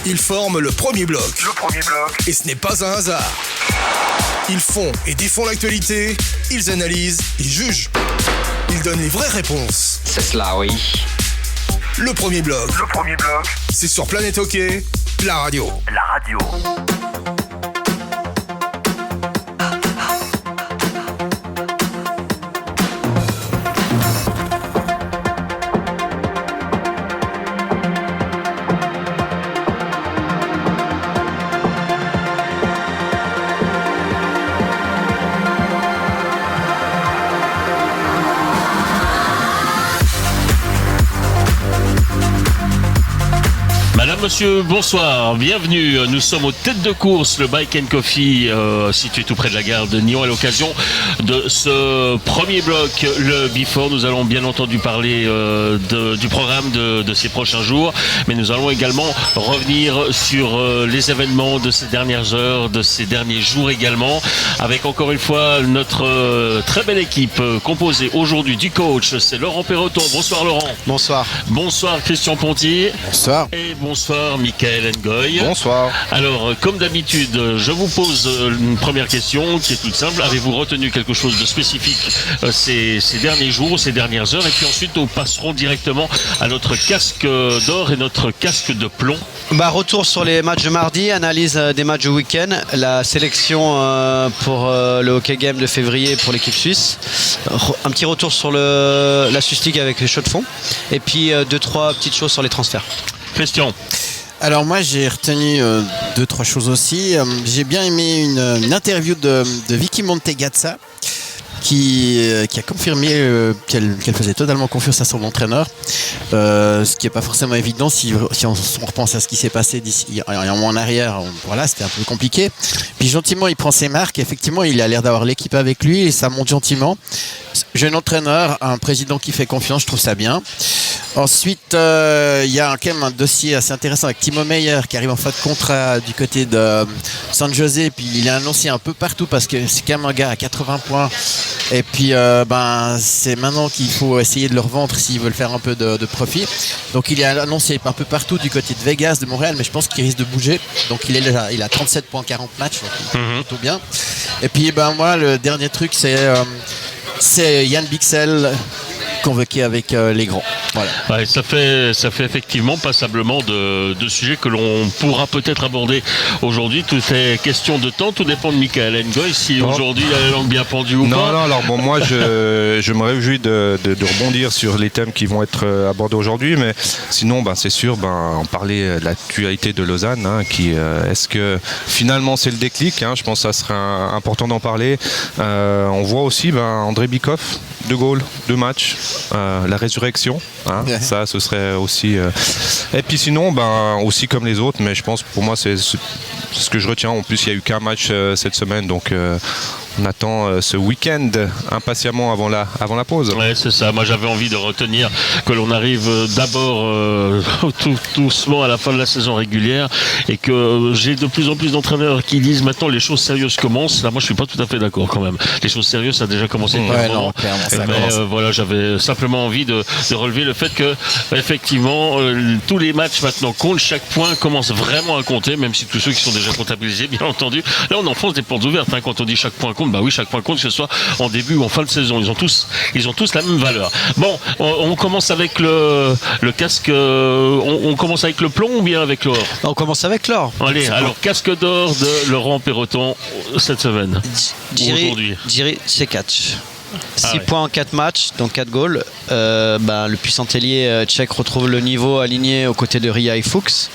Ils forment le premier bloc. Et ce n'est pas un hasard. Ils font et défont l'actualité, ils analysent, ils jugent. Ils donnent les vraies réponses. C'est cela, oui. Le premier bloc. C'est sur Planète Hockey, la radio. Monsieur, bonsoir, bienvenue. Nous sommes aux têtes de course, le Bike and Coffee, situé tout près de la gare de Nyon. À l'occasion de ce premier bloc, le Before, nous allons bien entendu parler du programme de ces prochains jours, mais nous allons également revenir sur les événements de ces dernières heures, de ces derniers jours également, avec encore une fois notre très belle équipe composée aujourd'hui du coach, c'est Laurent Perroton. Bonsoir Laurent. Bonsoir. Bonsoir Christian Ponty. Bonsoir. Et bonsoir Michael Ngoy. Bonsoir. Alors, comme d'habitude, je vous pose une première question qui est toute simple. Avez-vous retenu quelque chose de spécifique ces derniers jours, ces dernières heures? Et puis ensuite, nous passerons directement à notre casque d'or et notre casque de plomb. Retour sur les matchs de mardi, analyse des matchs du week-end, la sélection pour le Hockey Game de février pour l'équipe suisse, un petit retour sur la Swiss League avec les shows de fond, et puis 2-3 petites choses sur les transferts. Question. Alors moi j'ai retenu 2-3 choses aussi. J'ai bien aimé une interview de Vicky Montegazza qui a confirmé qu'elle faisait totalement confiance à son entraîneur, ce qui n'est pas forcément évident si on repense à ce qui s'est passé d'ici un mois en arrière. Voilà, c'était un peu compliqué. Puis gentiment il prend ses marques, effectivement il a l'air d'avoir l'équipe avec lui et ça monte gentiment. Jeune entraîneur, un président qui fait confiance, je trouve ça bien. Ensuite, il y a quand même un dossier assez intéressant avec Timo Meyer qui arrive en fin de contrat du côté de San José. Puis il est annoncé un peu partout parce que c'est quand même un gars à 80 points. Et puis c'est maintenant qu'il faut essayer de le revendre s'ils veulent faire un peu de profit. Donc il est annoncé un peu partout du côté de Vegas, de Montréal, mais je pense qu'il risque de bouger. Donc il a 37 points 40 matchs, donc plutôt bien. Et puis moi le dernier truc c'est Yann Bixel convoqué avec les grands. Voilà. Ouais, ça fait effectivement passablement de sujets que l'on pourra peut-être aborder aujourd'hui. Tout est question de temps, tout dépend de Michael Ngoy, si aujourd'hui il a la langue bien pendue ou pas. Non, alors bon, moi je me réjouis de rebondir sur les thèmes qui vont être abordés aujourd'hui, mais sinon c'est sûr, on parlait de l'actualité de Lausanne, qui est-ce que finalement c'est le déclic, je pense que ça serait important d'en parler. On voit aussi André Bikov, 2 goals, 2 matchs, la résurrection, ça ce serait aussi et puis sinon aussi comme les autres, mais je pense pour moi c'est ce que je retiens. En plus il n'y a eu qu'un match cette semaine, donc on attend ce week-end impatiemment avant la pause. Ouais, c'est ça. Moi, j'avais envie de retenir que l'on arrive d'abord tout doucement à la fin de la saison régulière et que j'ai de plus en plus d'entraîneurs qui disent maintenant les choses sérieuses commencent. Là, moi, je suis pas tout à fait d'accord quand même. Les choses sérieuses, ça a déjà commencé. Voilà, j'avais simplement envie de relever le fait que effectivement tous les matchs maintenant comptent. Chaque point commence vraiment à compter, même si tous ceux qui sont déjà comptabilisés, bien entendu. Là, on enfonce des portes ouvertes quand on dit chaque point compte. Oui, chaque point compte, que ce soit en début ou en fin de saison. Ils ont tous la même valeur. Bon, on commence avec le casque. On commence avec le plomb ou bien avec l'or? On commence avec l'or. Allez, alors casque d'or de Laurent Perroton cette semaine. Aujourd'hui. Jiri Sekac. 6 points en 4 matchs, donc 4 goals. Le puissant ailier tchèque retrouve le niveau aligné aux côtés de Ria et Fuchs.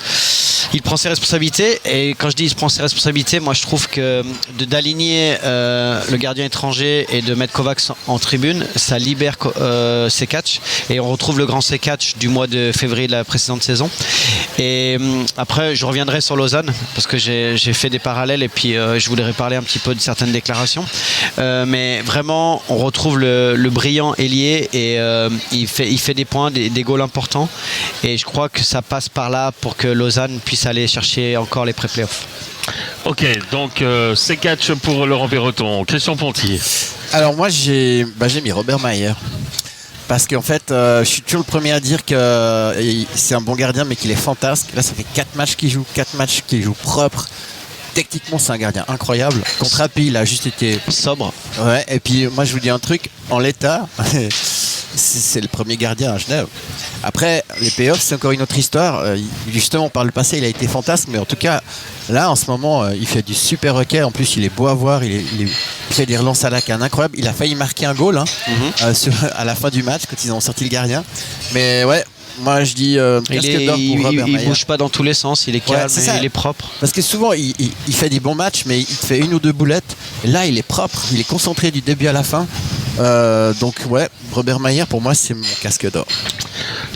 Il prend ses responsabilités, et quand je dis il prend ses responsabilités, moi je trouve que d'aligner le gardien étranger et de mettre Kovacs en tribune, ça libère Sekac, et on retrouve le grand Sekac du mois de février de la précédente saison. Et après je reviendrai sur Lausanne parce que j'ai fait des parallèles, et puis je voudrais parler un petit peu de certaines déclarations, mais vraiment on retrouve le brillant ailier, et il fait des points, des goals importants, et je crois que ça passe par là pour que Lausanne puisse aller chercher encore les pré-playoffs. Ok, donc c'est catch pour Laurent Perroton. Christian Ponty. Alors moi j'ai mis Robert Mayer. Parce qu'en fait, je suis toujours le premier à dire que c'est un bon gardien, mais qu'il est fantasque. Là, ça fait 4 matchs qu'il joue propre. Techniquement, c'est un gardien incroyable. Contre Happy, il a juste été sobre. Ouais, et puis moi, je vous dis un truc, en l'état, c'est le premier gardien à Genève. Après, les playoffs, c'est encore une autre histoire. Justement, par le passé, il a été fantasque, mais en tout cas, là, en ce moment, il fait du super hockey. En plus, il est beau à voir. Il fait des relances à la canne incroyables. Il a failli marquer un goal à la fin du match quand ils ont sorti le gardien. Mais ouais. Moi je dis il bouge pas dans tous les sens, il est calme, il est propre. Parce que souvent il fait des bons matchs, mais il te fait une ou deux boulettes. Et là il est propre, il est concentré du début à la fin. Donc ouais, Robert Mayer pour moi c'est mon casque d'or.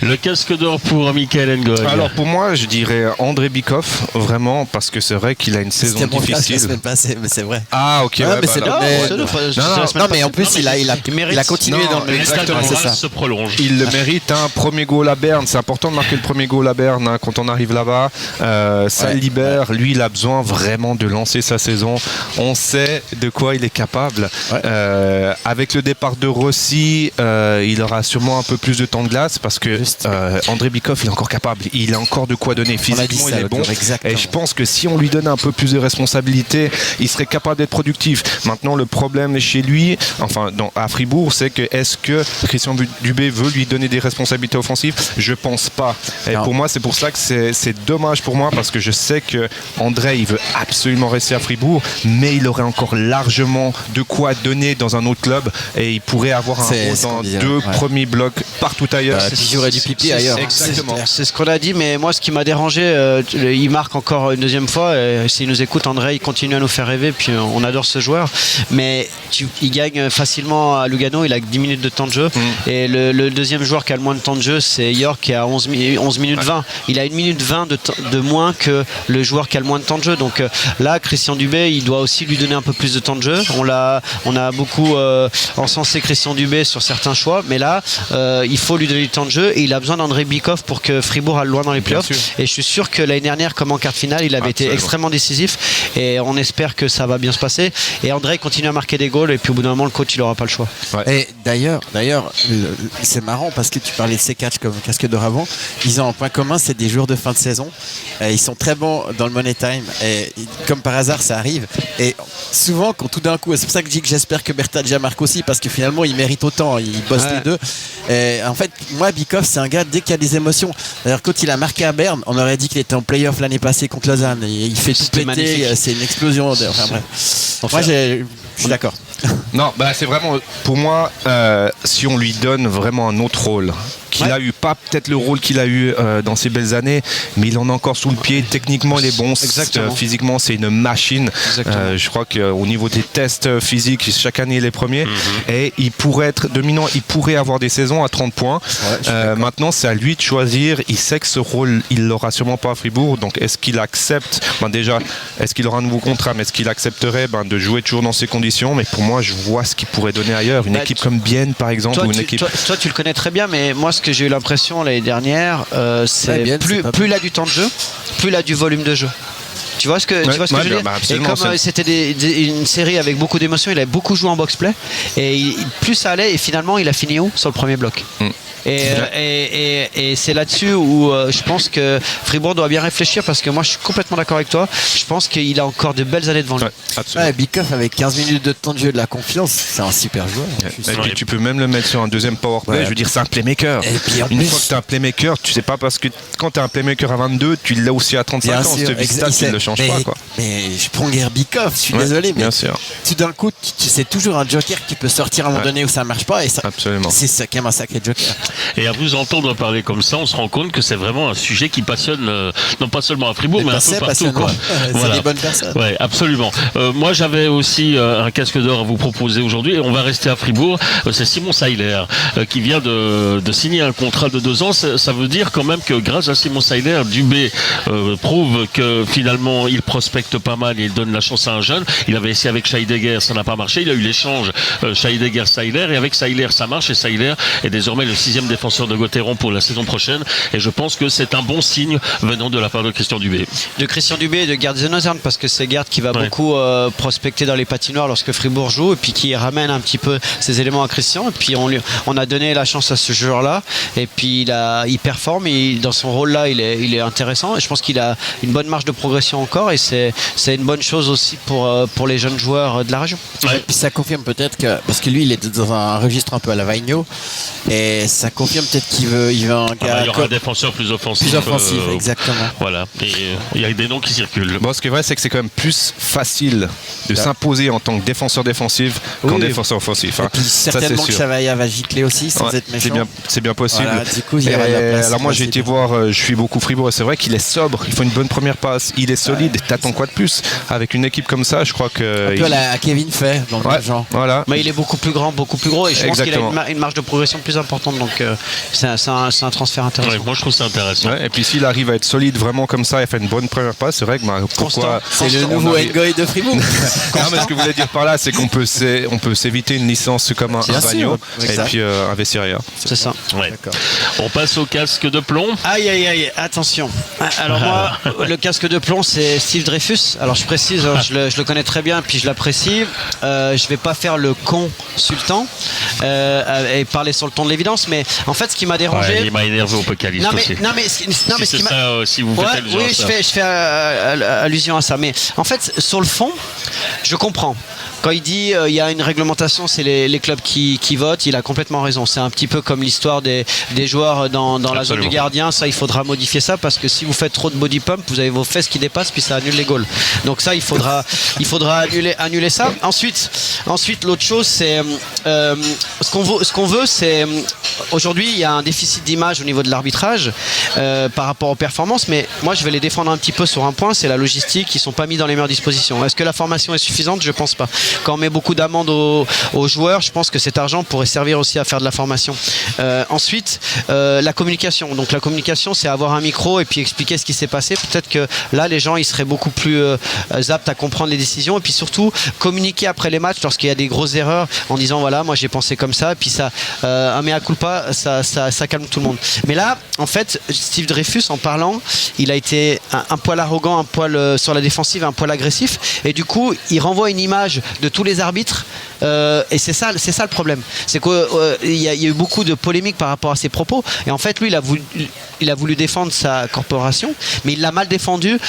Le casque d'or pour Michael Ngoy. Alors pour moi je dirais Andrei Bikov, vraiment, parce que c'est vrai qu'il a une saison difficile. La semaine passée, mais c'est vrai. Ah ok, non mais en plus il a continué dans le ça se prolonge. Il le mérite, premier goal à Berne, c'est important de marquer le premier goal à Berne quand on arrive là-bas. Ça le libère, lui il a besoin vraiment de lancer sa saison. On sait de quoi il est capable. Avec le départ de Rossi, il aura sûrement un peu plus de temps de glace parce que Andrei Bikov il est encore capable, il a encore de quoi donner. Physiquement il est bon. Et je pense que si on lui donnait un peu plus de responsabilité, il serait capable d'être productif. Maintenant le problème chez lui, à Fribourg, c'est que est-ce que Christian Dubé veut lui donner des responsabilités offensives? Je pense pas. Et pour moi c'est pour ça que c'est dommage pour moi, parce que je sais que Andrei il veut absolument rester à Fribourg, mais il aurait encore largement de quoi donner dans un autre club et il pourrait avoir un rôle dans deux premiers blocs partout ailleurs. Il jouerait du pipi ailleurs. Exactement. C'est ce qu'on a dit, mais moi ce qui m'a dérangé, il marque encore une deuxième fois, et s'il nous écoute, Andrei il continue à nous faire rêver, puis on adore ce joueur, mais il gagne facilement à Lugano, il a 10 minutes de temps de jeu, et le deuxième joueur qui a le moins de temps de jeu c'est York qui a 11 minutes 20. Il a 1 minute 20 de moins que le joueur qui a le moins de temps de jeu, donc là Christian Dubé il doit aussi lui donner un peu plus de temps de jeu. On a beaucoup encensé Christian Dubé sur certains choix, mais là il faut lui donner du temps de jeu, et il a besoin d'Andrei Bikov pour que Fribourg aille loin dans les playoffs, et je suis sûr que l'année dernière comme en quart de finale il avait été extrêmement décisif, et on espère que ça va bien se passer, et Andrei continue à marquer des goals, et puis au bout d'un moment le coach il n'aura pas le choix. Et d'ailleurs c'est marrant parce que tu parlais de ces catchs comme casque d'or avant, ils ont un point commun, c'est des joueurs de fin de saison, ils sont très bons dans le money time, et comme par hasard ça arrive, et souvent quand tout d'un coup, c'est pour ça que je dis que j'espère que Bertaggia marque aussi, parce que finalement il mérite autant, il bosse les deux, et en fait moi Bikov c'est un gars, dès qu'il y a des émotions, d'ailleurs quand il a marqué à Berne on aurait dit qu'il était en play-off l'année passée contre Lausanne, et il fait tout péter, c'est une explosion, enfin bref, moi je suis d'accord. Non, c'est vraiment pour moi, si on lui donne vraiment un autre rôle qu'il a eu, pas peut-être le rôle qu'il a eu dans ses belles années, mais il en a encore sous le pied, techniquement il est bon, physiquement c'est une machine, je crois qu'au niveau des tests physiques chaque année il est premier, et il pourrait être dominant, il pourrait avoir des saisons à 30 points. Maintenant c'est à lui de choisir, il sait que ce rôle il l'aura sûrement pas à Fribourg, donc est-ce qu'il accepte, déjà est-ce qu'il aura un nouveau contrat, mais est-ce qu'il accepterait de jouer toujours dans ces conditions? Mais pour moi je vois ce qu'il pourrait donner ailleurs, une équipe comme Bienne par exemple, ou une équipe... Toi tu le connais très bien, mais moi ce que j'ai eu l'impression l'année dernière, c'est plus il a du temps de jeu, plus il a du volume de jeu. Tu vois ce que je veux dire? Et comme c'était une série avec beaucoup d'émotions, il avait beaucoup joué en box-play, et plus ça allait, et finalement il a fini où? Sur le premier bloc. Et c'est là-dessus où je pense que Fribourg doit bien réfléchir, parce que moi je suis complètement d'accord avec toi, je pense qu'il a encore de belles années devant lui. Bikov avec 15 minutes de temps de jeu, de la confiance, c'est un super joueur. Et puis tu peux même le mettre sur un deuxième powerplay, je veux dire c'est un playmaker. Et puis, une fois que tu es un playmaker, tu sais pas, parce que quand tu es un playmaker à 22, tu l'as aussi à 35 ans, cette vie-là tu ne le changes pas, quoi. Mais je prends guère Bikov, je suis désolé, mais tout d'un coup c'est toujours un joker qui peut sortir à un moment donné où ça marche pas, et ça, c'est ça quand même un sacré joker. Et à vous entendre parler comme ça, on se rend compte que c'est vraiment un sujet qui passionne, non pas seulement à Fribourg, mais un peu partout, quoi. C'est des bonnes personnes. Ouais, absolument. Moi, j'avais aussi un casque d'or à vous proposer aujourd'hui, et on va rester à Fribourg. C'est Simon Seiler qui vient de signer un contrat de 2 ans. Ça veut dire quand même que grâce à Simon Seiler, Dubé prouve que finalement maintenant il prospecte pas mal et il donne la chance à un jeune. Il avait essayé avec Scheidegger, ça n'a pas marché. Il a eu l'échange Scheidegger-Seiler, et avec Seiler ça marche, et Seiler est désormais le 6e défenseur de Gauthieron pour la saison prochaine, et je pense que c'est un bon signe venant de la part de Christian Dubé. De Christian Dubé et de Gerd Zenozern, parce que c'est Gerd qui va beaucoup prospecter dans les patinoires lorsque Fribourg joue, et puis qui ramène un petit peu ces éléments à Christian, et puis on a donné la chance à ce joueur-là, et puis il performe, et dans son rôle-là il est intéressant, et je pense qu'il a une bonne marge de progression encore, et c'est une bonne chose aussi pour les jeunes joueurs de la région. Et puis ça confirme peut-être que, parce que lui il est dans un registre un peu à la Vaigno, et ça confirme peut-être qu'il veut un gars. Il y aura un défenseur plus offensif. Exactement. Voilà, et il y a des noms qui circulent. Bon, ce qui est vrai, c'est que c'est quand même plus facile de s'imposer en tant que défenseur défensif qu'en défenseur offensif. Et puis certainement que Chavailla va gicler aussi, sans être méchant. C'est bien possible. Voilà, du coup, il y aura de la place. Alors moi j'ai été voir, je suis beaucoup Fribourg, et c'est vrai qu'il est sobre, il faut une bonne première passe, il est solide, t'attends quoi de plus avec une équipe comme ça? Je crois que un peu à Kevin fait dans le genre. Voilà. Mais il est beaucoup plus grand, beaucoup plus gros, et je pense qu'il a une marge de progression plus importante, donc c'est un transfert intéressant. Moi je trouve ça intéressant. Et puis s'il arrive à être solide vraiment comme ça et faire une bonne première passe, c'est vrai que pourquoi c'est le nouveau Ngoy de Fribourg. Non, mais ce que je voulais dire par là, c'est qu'on peut s'éviter une licence comme un Bagno et puis un Vessiria. C'est ça. Ouais. On passe au casque de plomb. Aïe, attention. Alors moi, le casque de plomb, c'est Steve Dreyfus. Alors je précise, je le connais très bien, puis je l'apprécie. Je vais pas faire le consultant et parler sur le ton de l'évidence, mais en fait, ce qui m'a dérangé. Il m'a énervé au Pocaliste aussi. Si vous faites allusion à ça. Je fais allusion à ça, mais en fait, sur le fond, je comprends. Quand il dit il y a une réglementation, c'est les clubs qui votent, il a complètement raison. C'est un petit peu comme l'histoire des joueurs dans la zone du gardien. Ça, il faudra modifier ça, parce que si vous faites trop de body pump, vous avez vos fesses qui dépassent, puis ça annule les goals. Donc ça, il faudra annuler ça. Ensuite, l'autre chose, c'est ce qu'on veut, c'est aujourd'hui, il y a un déficit d'image au niveau de l'arbitrage par rapport aux performances, mais moi, je vais les défendre un petit peu sur un point, c'est la logistique. Ils sont pas mis dans les meilleures dispositions. Est-ce que la formation est suffisante? Je pense pas. Quand on met beaucoup d'amendes aux joueurs, je pense que cet argent pourrait servir aussi à faire de la formation. Ensuite, la communication. Donc la communication, c'est avoir un micro et puis expliquer ce qui s'est passé. Peut-être que là, les gens, ils seraient beaucoup plus aptes à comprendre les décisions, et puis surtout communiquer après les matchs lorsqu'il y a des grosses erreurs, en disant voilà, moi j'ai pensé comme ça, et puis ça, un mea culpa, ça calme tout le monde. Mais là, en fait, Steve Dreyfus, en parlant, il a été un poil arrogant, un poil sur la défensive, un poil agressif, et du coup, il renvoie une image de tous les arbitres, et c'est ça le problème. C'est qu'il y a eu beaucoup de polémiques par rapport à ses propos, et en fait lui il a voulu défendre sa corporation, mais il l'a mal défendu.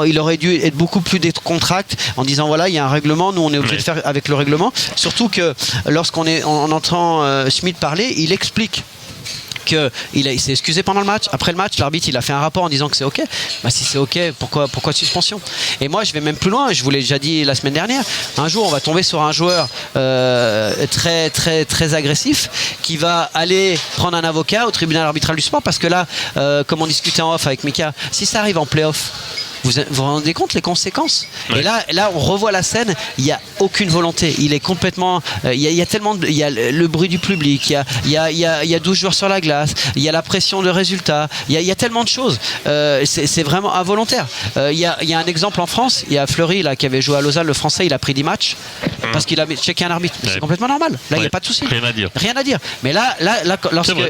Il aurait dû être beaucoup plus décontracté en disant voilà, il y a un règlement, nous on est obligé de faire avec le règlement. Surtout que lorsqu'on entend Schmidt parler, il explique qu'il s'est excusé pendant le match. Après le match, l'arbitre il a fait un rapport en disant que c'est ok. Bah, si c'est ok, pourquoi suspension? Et moi je vais même plus loin, je vous l'ai déjà dit la semaine dernière, un jour on va tomber sur un joueur très très très agressif qui va aller prendre un avocat au tribunal arbitral du sport, parce que là, comme on discutait en off avec Mika, si ça arrive en play-off, vous vous rendez compte les conséquences? Et là on revoit la scène, il n'y a aucune volonté, il est complètement il y a tellement il y a le bruit du public, il y a 12 joueurs sur la glace, il y a la pression de résultat, il y a tellement de choses, c'est vraiment involontaire. Il y a un exemple en France, il y a Fleury là, qui avait joué à Lausanne, le français, il a pris 10 matchs parce qu'il a checké un arbitre. C'est complètement normal, là il n'y a pas de souci, rien à dire. Mais là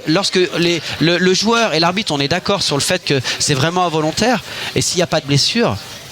lorsque le joueur et l'arbitre, on est d'accord sur le fait que c'est vraiment involontaire, et s'il n'y a pas de blessure.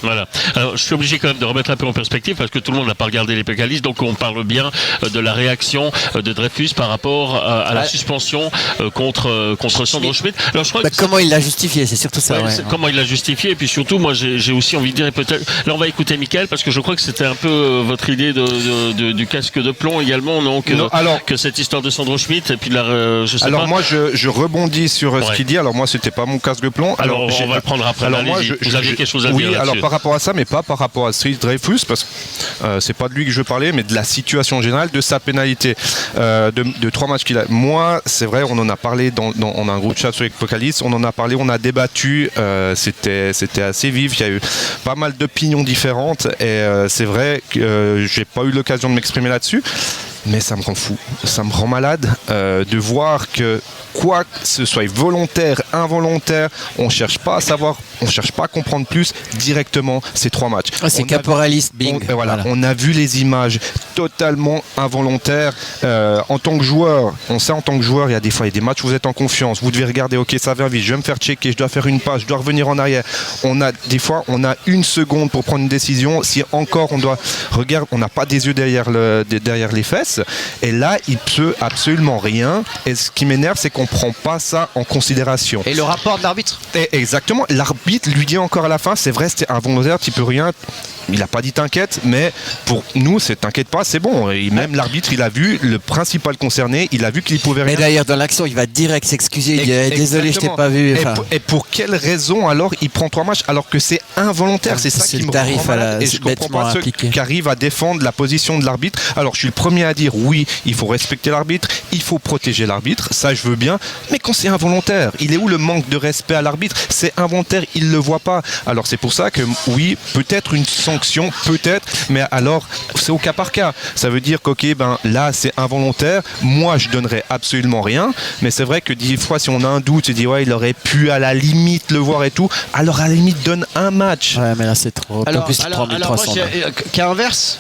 Voilà. Alors, je suis obligé quand même de remettre un peu en perspective, parce que tout le monde n'a pas regardé les Pécalistes, donc on parle bien de la réaction de Dreyfus par rapport à la suspension contre Sandro Schmidt. Alors, je crois que comment il l'a justifié, c'est surtout ça. Comment il l'a justifié, et puis surtout, moi j'ai aussi envie de dire, peut-être. Là, on va écouter Mickaël, parce que je crois que c'était un peu votre idée du casque de plomb également, non, que cette histoire de Sandro Schmidt, et puis je sais alors pas. Moi, je rebondis sur ce qu'il dit. Alors moi, c'était pas mon casque de plomb. Alors on va le prendre après. Alors moi, vous aviez quelque chose à dire là-dessus. Par rapport à ça, mais pas par rapport à Steve Dreyfus, parce que c'est pas de lui que je parlais, mais de la situation générale, de sa pénalité, de 3 matchs qu'il a. Moi, c'est vrai, on en a parlé on a un groupe chat sur Apocalypse, on en a parlé, on a débattu, c'était assez vif, il y a eu pas mal d'opinions différentes, et c'est vrai que j'ai pas eu l'occasion de m'exprimer là-dessus. Mais ça me rend fou, ça me rend malade de voir que quoi que ce soit volontaire, involontaire, on cherche pas à savoir, on cherche pas à comprendre plus directement ces 3 matchs. C'est caporaliste, bing. Voilà. On a vu les images totalement involontaires. En tant que joueur, on sait en tant que joueur, il y a des matchs où vous êtes en confiance, vous devez regarder, ok, ça va vite, je vais me faire checker, je dois faire une passe, je dois revenir en arrière. Des fois, on a 1 seconde pour prendre une décision. Si encore on n'a pas des yeux derrière les fesses. Et là, il peut absolument rien. Et ce qui m'énerve, c'est qu'on prend pas ça en considération. Et le rapport de l'arbitre. Exactement. L'arbitre lui dit encore à la fin, c'est vrai, c'était involontaire, tu peux rien. Il n'a pas dit t'inquiète, mais pour nous, c'est t'inquiète pas, c'est bon. Et même l'arbitre, il a vu le principal concerné, il a vu qu'il pouvait rien. Mais d'ailleurs, dans l'action, il va direct s'excuser. Il dit désolé, je t'ai pas vu. Et pour quelle raison alors il prend 3 matchs alors que c'est involontaire? C'est ça qui me rend malade. Et je comprends pas ceux qui arrivent à défendre la position de l'arbitre. Alors je suis le premier à dire oui, il faut respecter l'arbitre, il faut protéger l'arbitre, ça je veux bien. Mais quand c'est involontaire, il est où le manque de respect à l'arbitre? C'est involontaire, il le voit pas. Alors c'est pour ça que oui, peut-être une sanction, peut-être, mais alors c'est au cas par cas. Ça veut dire qu'ok, là c'est involontaire, moi je donnerais absolument rien, mais c'est vrai que des fois si on a un doute, tu dis ouais, il aurait pu à la limite le voir et tout, alors à la limite donne un match. Ouais, mais là c'est trop. Alors cas inverse,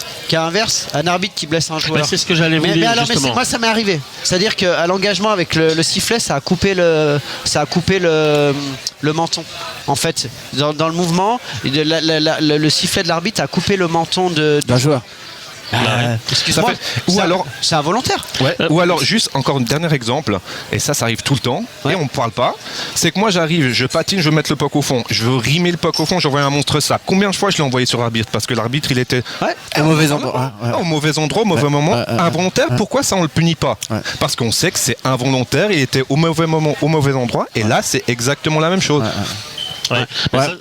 un arbitre qui blesse un joueur. C'est ce que j'allais vous dire justement. Moi ça m'est arrivé. C'est-à-dire qu'à l'engagement avec le sifflet, ça a coupé le menton. En fait, dans le mouvement, le sifflet de l'arbitre a coupé le menton d'un joueur. Excuse-moi, c'est involontaire. Ouais. Ou alors juste encore un dernier exemple, et ça arrive tout le temps, et on ne parle pas, c'est que moi j'arrive, je patine, je veux mettre le puck au fond, je veux rimer le puck au fond, j'envoie un monstre ça. Combien de fois je l'ai envoyé sur l'arbitre? Parce que l'arbitre il était au mauvais endroit. Au mauvais endroit, au mauvais moment, involontaire, pourquoi ça on le punit pas? Parce qu'on sait que c'est involontaire, il était au mauvais moment, au mauvais endroit, et là c'est exactement la même chose.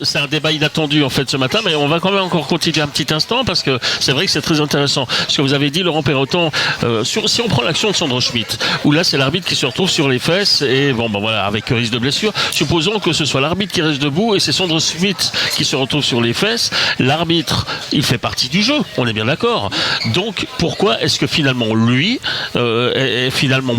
C'est un débat inattendu en fait ce matin, mais on va quand même encore continuer un petit instant parce que c'est vrai que c'est très intéressant. Ce que vous avez dit, Laurent Perroton, si on prend l'action de Sandro Schmidt, où là c'est l'arbitre qui se retrouve sur les fesses et voilà, avec risque de blessure, supposons que ce soit l'arbitre qui reste debout et c'est Sandro Schmidt qui se retrouve sur les fesses. L'arbitre, il fait partie du jeu, on est bien d'accord. Donc pourquoi est-ce que finalement lui est finalement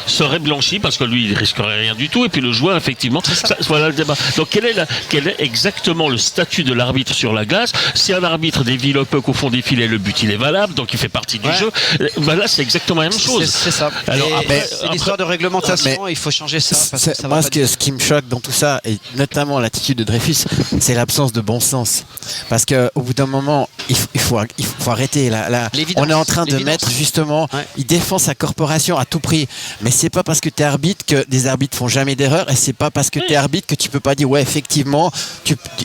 serait blanchi parce que lui il risquerait rien du tout et puis le joueur effectivement, voilà le débat. Donc quel est exactement le statut de l'arbitre sur la glace? Si un arbitre dévie le puck au fond des filets, le but il est valable, donc il fait partie du jeu. Là c'est exactement la même chose. C'est ça. Alors c'est l'histoire de réglementation, il faut changer ça. Moi ce qui me choque dans tout ça, et notamment l'attitude de Dreyfus, c'est l'absence de bon sens. Parce qu'au bout d'un moment, il faut arrêter. On est en train de mettre justement, il défend sa corporation à tout prix. Mais c'est pas parce que tu es arbitre que des arbitres font jamais d'erreur, et c'est pas parce que tu es arbitre que tu peux pas dire effectivement,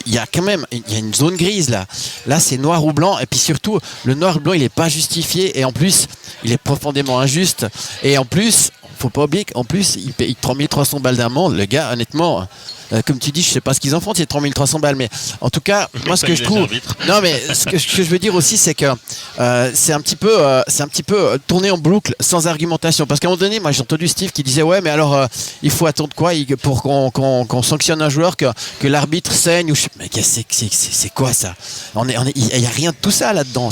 il y a quand même une zone grise là. Là, c'est noir ou blanc. Et puis surtout, le noir ou blanc, il n'est pas justifié. Et en plus, il est profondément injuste. Et en plus, faut pas oublier qu'en plus, il paye 3300 balles d'amende. Le gars, honnêtement, comme tu dis, je sais pas ce qu'ils en font, c'est 3300 balles. Mais en tout cas, moi, ce que je trouve. Non, mais ce que je veux dire aussi, c'est que c'est un petit peu tourné en boucle sans argumentation. Parce qu'à un moment donné, moi, j'ai entendu Steve qui disait ouais, mais alors, il faut attendre quoi pour qu'on sanctionne un joueur que l'arbitre saigne ou mais c'est quoi ça? Il y a rien de tout ça là-dedans.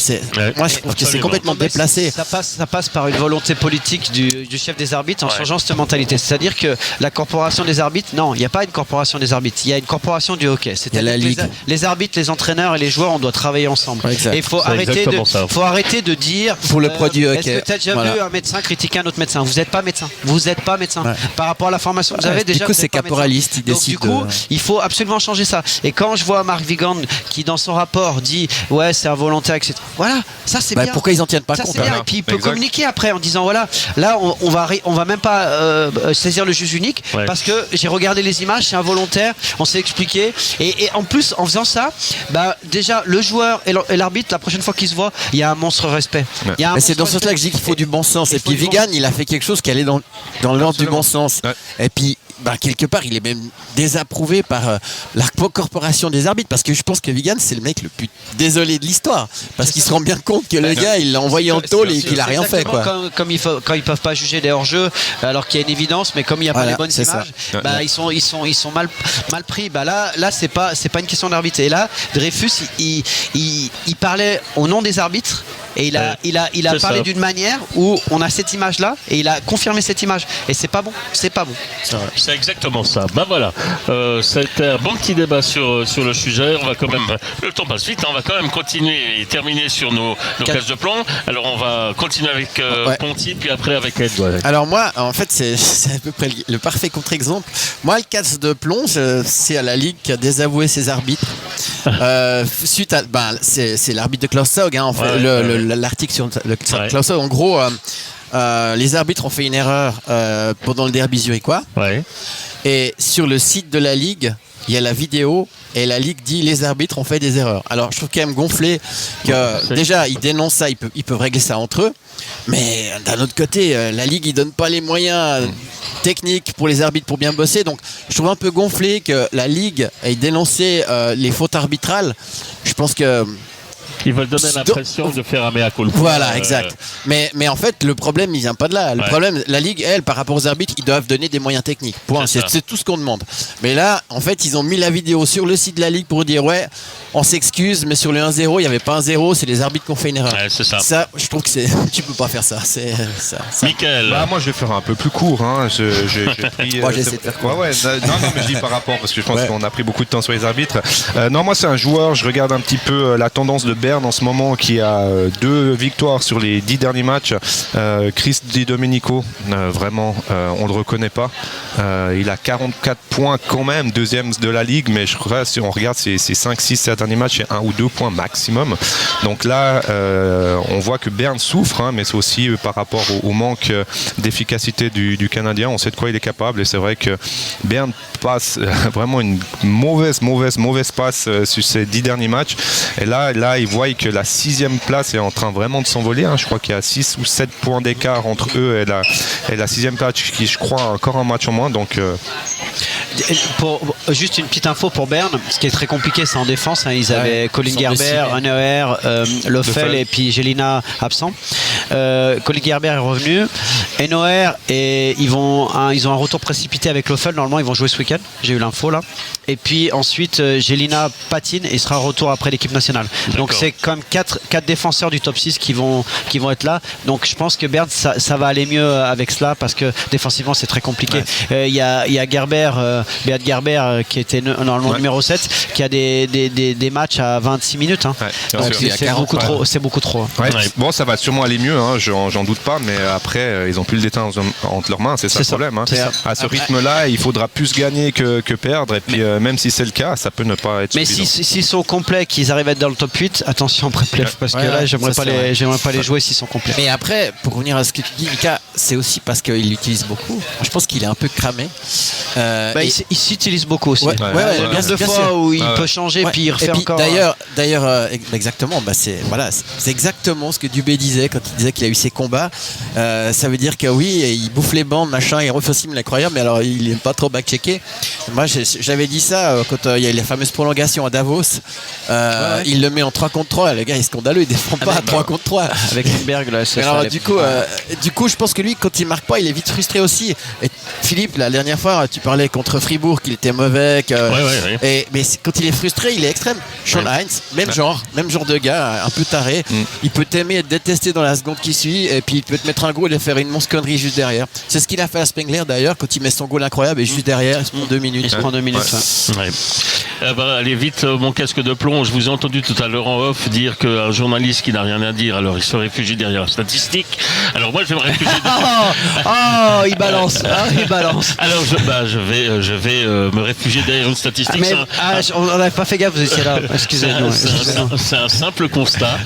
Moi, je trouve que c'est complètement déplacé. Ça passe par une volonté politique du chef des arbitres en changeant cette mentalité. C'est-à-dire que la corporation des arbitres, non, il n'y a pas une corporation des arbitres, il y a une corporation du hockey. C'est-à-dire que les arbitres, les entraîneurs et les joueurs, on doit travailler ensemble. Et il faut arrêter de dire pour le produit hockey. Est-ce que tu as déjà vu un médecin critiquer un autre médecin? Vous n'êtes pas médecin. Par rapport à la formation que vous avez déjà. Du coup, c'est caporaliste, il décide. Donc, du coup, il faut absolument changer ça. Et quand je vois Marc Vigand qui, dans son rapport, dit ouais, c'est involontaire, etc. Voilà, ça c'est bien. Pourquoi ils en tiennent pas compte? Et puis il peut communiquer après en disant voilà, là on va même pas saisir le juge unique parce que j'ai regardé les images, c'est involontaire, on s'est expliqué et en plus en faisant ça, déjà le joueur et l'arbitre, la prochaine fois qu'ils se voient, il y a un monstre respect. C'est dans ce sens-là que je dis qu'il faut du bon sens. Et puis Vigan, il a fait quelque chose qui allait dans l'ordre du bon sens. Et puis quelque part, il est même désapprouvé par la corporation des arbitres parce que je pense que Vigan, c'est le mec le plus désolé de l'histoire parce qu'il se rend bien compte que le gars, il l'a envoyé en tôle et qu'il a rien fait. Quand ils peuvent pas juger des hors-jeux alors qu'il y a une évidence, mais comme il n'y a pas les bonnes images, ils sont mal pris. Là, c'est pas une question d'arbitre. Et là, Dreyfus, il parlait au nom des arbitres. Et il a C'est parlé ça. d'une manière où on a cette image-là et il a confirmé cette image. Et c'est pas bon. C'est pas bon. C'est exactement ça. Ben voilà, c'était un bon petit débat sur le sujet. On va quand même, le temps passe vite, hein, on va quand même continuer et terminer sur nos cases de plomb. Alors on va continuer avec Ouais. Ponty, puis après avec Ed. Ouais. Alors moi, en fait, c'est à peu près le parfait contre-exemple. Moi, le casse de plomb, c'est à la Ligue qui a désavoué ses arbitres. Suite à, c'est l'arbitre de Klaus Haug, hein, en fait, l'article sur Klaus Haug. En gros, les arbitres ont fait une erreur pendant le derby zurichois. Ouais. Et sur le site de la Ligue, il y a la vidéo et la Ligue dit les arbitres ont fait des erreurs. Alors je trouve quand même gonflé que déjà ils dénoncent ça, ils peuvent régler ça entre eux. Mais d'un autre côté, la Ligue ils donnent pas les moyens techniques pour les arbitres pour bien bosser. Donc je trouve un peu gonflé que la Ligue ait dénoncé les fautes arbitrales. Je pense que Ils veulent donner l'impression de faire un mea culpa. voilà, exact. Mais en fait, le problème, il vient pas de là. Le problème, la Ligue, elle, par rapport aux arbitres, ils doivent donner des moyens techniques. Point. C'est tout ce qu'on demande. Mais là, en fait, ils ont mis la vidéo sur le site de la Ligue pour dire ouais, on s'excuse, mais sur le 1-0, il n'y avait pas un 0, c'est les arbitres qui ont fait une erreur. Ouais, c'est ça. Ça, je trouve que tu peux pas faire ça. C'est ça. Mickaël. Bah, moi je vais faire un peu plus court. Hein. J'ai pris, Moi, j'essaie de faire court. Ouais, non, mais je dis par rapport parce que je pense qu'on a pris beaucoup de temps sur les arbitres. Non, moi c'est un joueur. Je regarde un petit peu la tendance de Berne en ce moment qui a 2 victoires sur les 10 derniers matchs. Chris Di Domenico, vraiment, on le reconnaît pas. Il a 44 points quand même, deuxième de la Ligue, mais je crois si on regarde ses 5, 6, 7 derniers matchs, c'est 1 ou 2 points maximum. Donc là, on voit que Berne souffre, hein, mais c'est aussi par rapport au manque d'efficacité du Canadien. On sait de quoi il est capable et c'est vrai que Berne passe vraiment une mauvaise passe sur ces 10 derniers matchs. Et là, ils voient que la 6e place est en train vraiment de s'envoler. Hein. Je crois qu'il y a 6 ou 7 points d'écart entre eux et la 6e place qui, je crois, a encore un match en moins. Donc, Juste une petite info pour Berne, ce qui est très compliqué, c'est en défense. Hein. Ils avaient Colin Gerber, Neuer, Löffel et puis Jelina absent. Colin Gerber est revenu. Et Neuer, ils ont un retour précipité avec Löffel. Normalement, ils vont jouer ce week-end. J'ai eu l'info là. Et puis ensuite, Jelina patine et sera retour après l'équipe nationale. Donc c'est quand même 4 défenseurs du top 6 qui vont être là. Donc je pense que Berne, ça va aller mieux avec cela parce que défensivement, c'est très compliqué. Il y a Gerber, Beat Gerber, qui était normalement numéro 7, qui a des matchs à 26 minutes. Hein. Donc c'est beaucoup trop. Bon, ça va sûrement aller mieux, hein, j'en doute pas, mais après, ils ont plus le détail entre leurs mains, c'est ça le problème. Hein. À ce rythme-là, il faudra plus gagner que perdre, et puis même si c'est le cas, ça peut ne pas être suffisant. Mais s'ils sont complets, qu'ils arrivent à être dans le top 8, attention pré-playoff, parce que là, j'aimerais pas les jouer s'ils sont complets. Mais après, pour revenir à ce que tu dis, Mika, c'est aussi parce qu'il l'utilise beaucoup. Je pense qu'il est un peu cramé. Il s'utilise beaucoup aussi. Bien de fois où il peut changer, puis il refait encore. D'ailleurs, exactement, c'est exactement ce que Dubé disait quand il disait qu'il a eu ses combats. Ça veut dire que oui, il bouffe les bandes, machin, il refait aussi l'incroyable, mais alors il n'aime pas trop back-checker. Moi, j'avais dit ça quand il y a les fameuses prolongations à Davos. Il le met en 3 contre 3. Le gars, il est scandaleux, il défend pas à 3 contre 3. Avec Lindbergh, là, alors, du coup, je pense que lui, quand il marque pas, il est vite frustré aussi. Et Philippe, la dernière fois, tu parlais contre Fribourg qu'il était mauvais. Mais quand il est frustré, il est extrême. Sean Heinz, même genre de gars, un peu taré. Il peut t'aimer et te détester dans la seconde qui suit, et puis il peut te mettre un goal et faire une monstre connerie juste derrière. C'est ce qu'il a fait à Spengler d'ailleurs, quand il met son goal incroyable et juste derrière, il se prend 2 minutes. Allez vite, mon casque de plomb. Je vous ai entendu tout à l'heure en off dire qu'un journaliste qui n'a rien à dire, alors il se réfugie derrière la statistique. Alors moi, je vais me réfugier. Il balance. Alors je vais me réfugier derrière une statistique. On n'avait pas fait gaffe, vous étiez là. Excusez-nous. C'est un simple constat.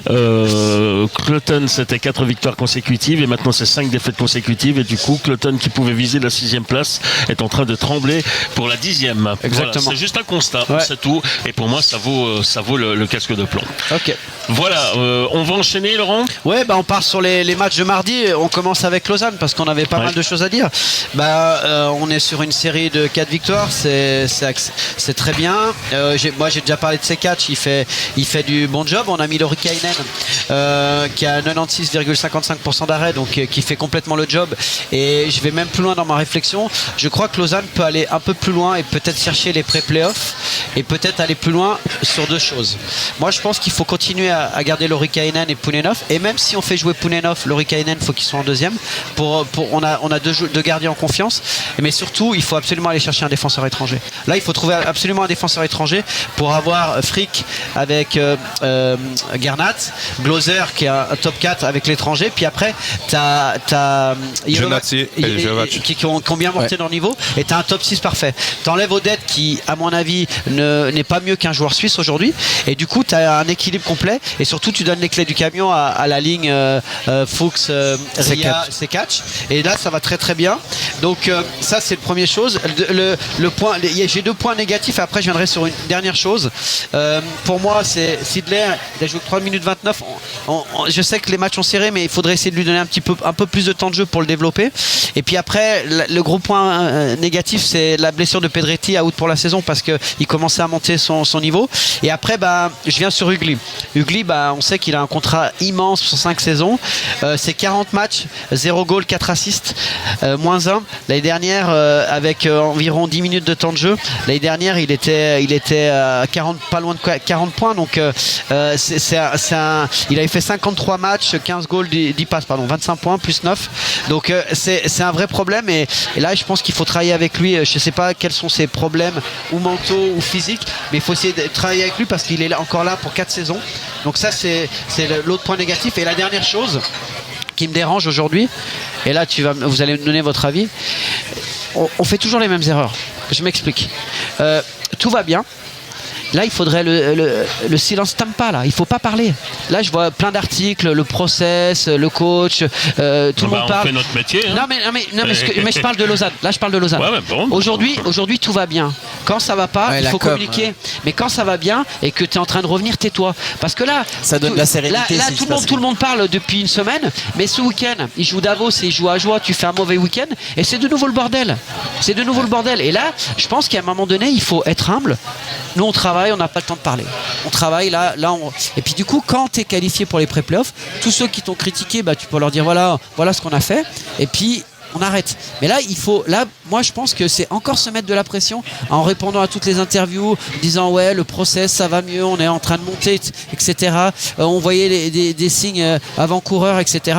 Cloton, c'était 4 victoires consécutives et maintenant c'est 5 défaites consécutives. Et du coup, Cloton, qui pouvait viser la 6e place, est en train de trembler pour la 10e. Exactement. Voilà, c'est juste un constat, c'est tout. Et pour moi, ça vaut le casque de plomb. Ok. Voilà, on va enchaîner, Laurent. Ouais, on part sur les matchs de mardi. On commence avec Lausanne parce qu'on avait pas mal de choses à dire. On est sur une série de 4 victoires, c'est très bien. Moi, j'ai déjà parlé de ces catchs. Il fait du bon job. On a mis Lauri Kainen qui a 96,55% d'arrêt, donc qui fait complètement le job. Et je vais même plus loin dans ma réflexion. Je crois que Lausanne peut aller un peu plus loin et peut-être chercher les pré-playoffs et peut-être aller plus loin sur deux choses. Moi, je pense qu'il faut continuer à garder Lorikainen et Pounenov, et même si on fait jouer Pounenov, Lorikainen, il faut qu'ils soient en deuxième. On a deux gardiens en confiance, mais surtout, il faut absolument aller chercher un défenseur étranger. Là, il faut trouver absolument un défenseur étranger pour avoir Frick avec Gernat, Gloser qui est un top 4 avec l'étranger, puis après, t'as qui ont bien monté leur niveau, et t'as un top 6 parfait. T'enlèves Odette qui, à mon avis, n'est pas mieux qu'un joueur suisse aujourd'hui, et du coup, t'as un équilibre complet, et surtout, tu donnes les clés du camion à la ligne Fuchs, Ria, Sekatch, et là, ça va très très bien. Donc, ça, c'est la première chose. J'ai 2 points négatifs, et après, je viendrai sur une dernière chose. Pour moi, c'est Sidler, il a joué 3 minutes 29. Je sais que les matchs sont serrés, mais il faudrait essayer de lui donner un peu plus de temps de jeu pour le développer. Et puis après, le gros point négatif, c'est la blessure de Pedretti, out pour la saison, parce qu'il commençait à monter son niveau. Et après, je viens sur Ugly. Ugly, on sait qu'il a un contrat immense sur 5 saisons. C'est 40 matchs, 0 goal, 4 assists, moins 1. L'année dernière, avec environ 10 minutes de temps de jeu, l'année dernière, il était à 40, pas loin de 40 points. Donc, il avait fait 53 matchs, 15 goals, 10 passes, 25 points, plus 9. Donc, c'est un vrai problème. Et là, je pense qu'il faut travailler avec lui. Je ne sais pas quels sont ses problèmes, ou mentaux, ou physiques, mais il faut essayer de travailler avec lui parce qu'il est encore là pour 4 saisons. Donc, ça, c'est l'autre point négatif. Et la dernière chose qui me dérange aujourd'hui, et là vous allez me donner votre avis, on fait toujours les mêmes erreurs. Je m'explique. Tout va bien. Là, il faudrait le silence Tampa, là. Il faut pas parler. Là, je vois plein d'articles, le process, le coach, tout le monde parle. On fait notre métier. Hein. Mais je parle de Lausanne. Là, je parle de Lausanne. Ouais, bon. Aujourd'hui, tout va bien. Quand ça va pas, il faut communiquer. Ouais. Mais quand ça va bien et que tu es en train de revenir, tais-toi. Parce que là, ça donne de la sérénité. Là, tout le monde parle depuis une semaine. Mais ce week-end, il joue Davos et il joue à Joie. Tu fais un mauvais week-end et c'est de nouveau le bordel. Et là, je pense qu'à un moment donné, il faut être humble. Nous, on travaille, on n'a pas le temps de parler. On travaille et puis du coup, quand tu es qualifié pour les pré-playoffs, tous ceux qui t'ont critiqué, tu peux leur dire voilà ce qu'on a fait. Et puis on arrête. Mais là, moi je pense que c'est encore se mettre de la pression en répondant à toutes les interviews, disant ouais, le process ça va mieux, on est en train de monter, etc. On voyait des signes avant-coureurs, etc.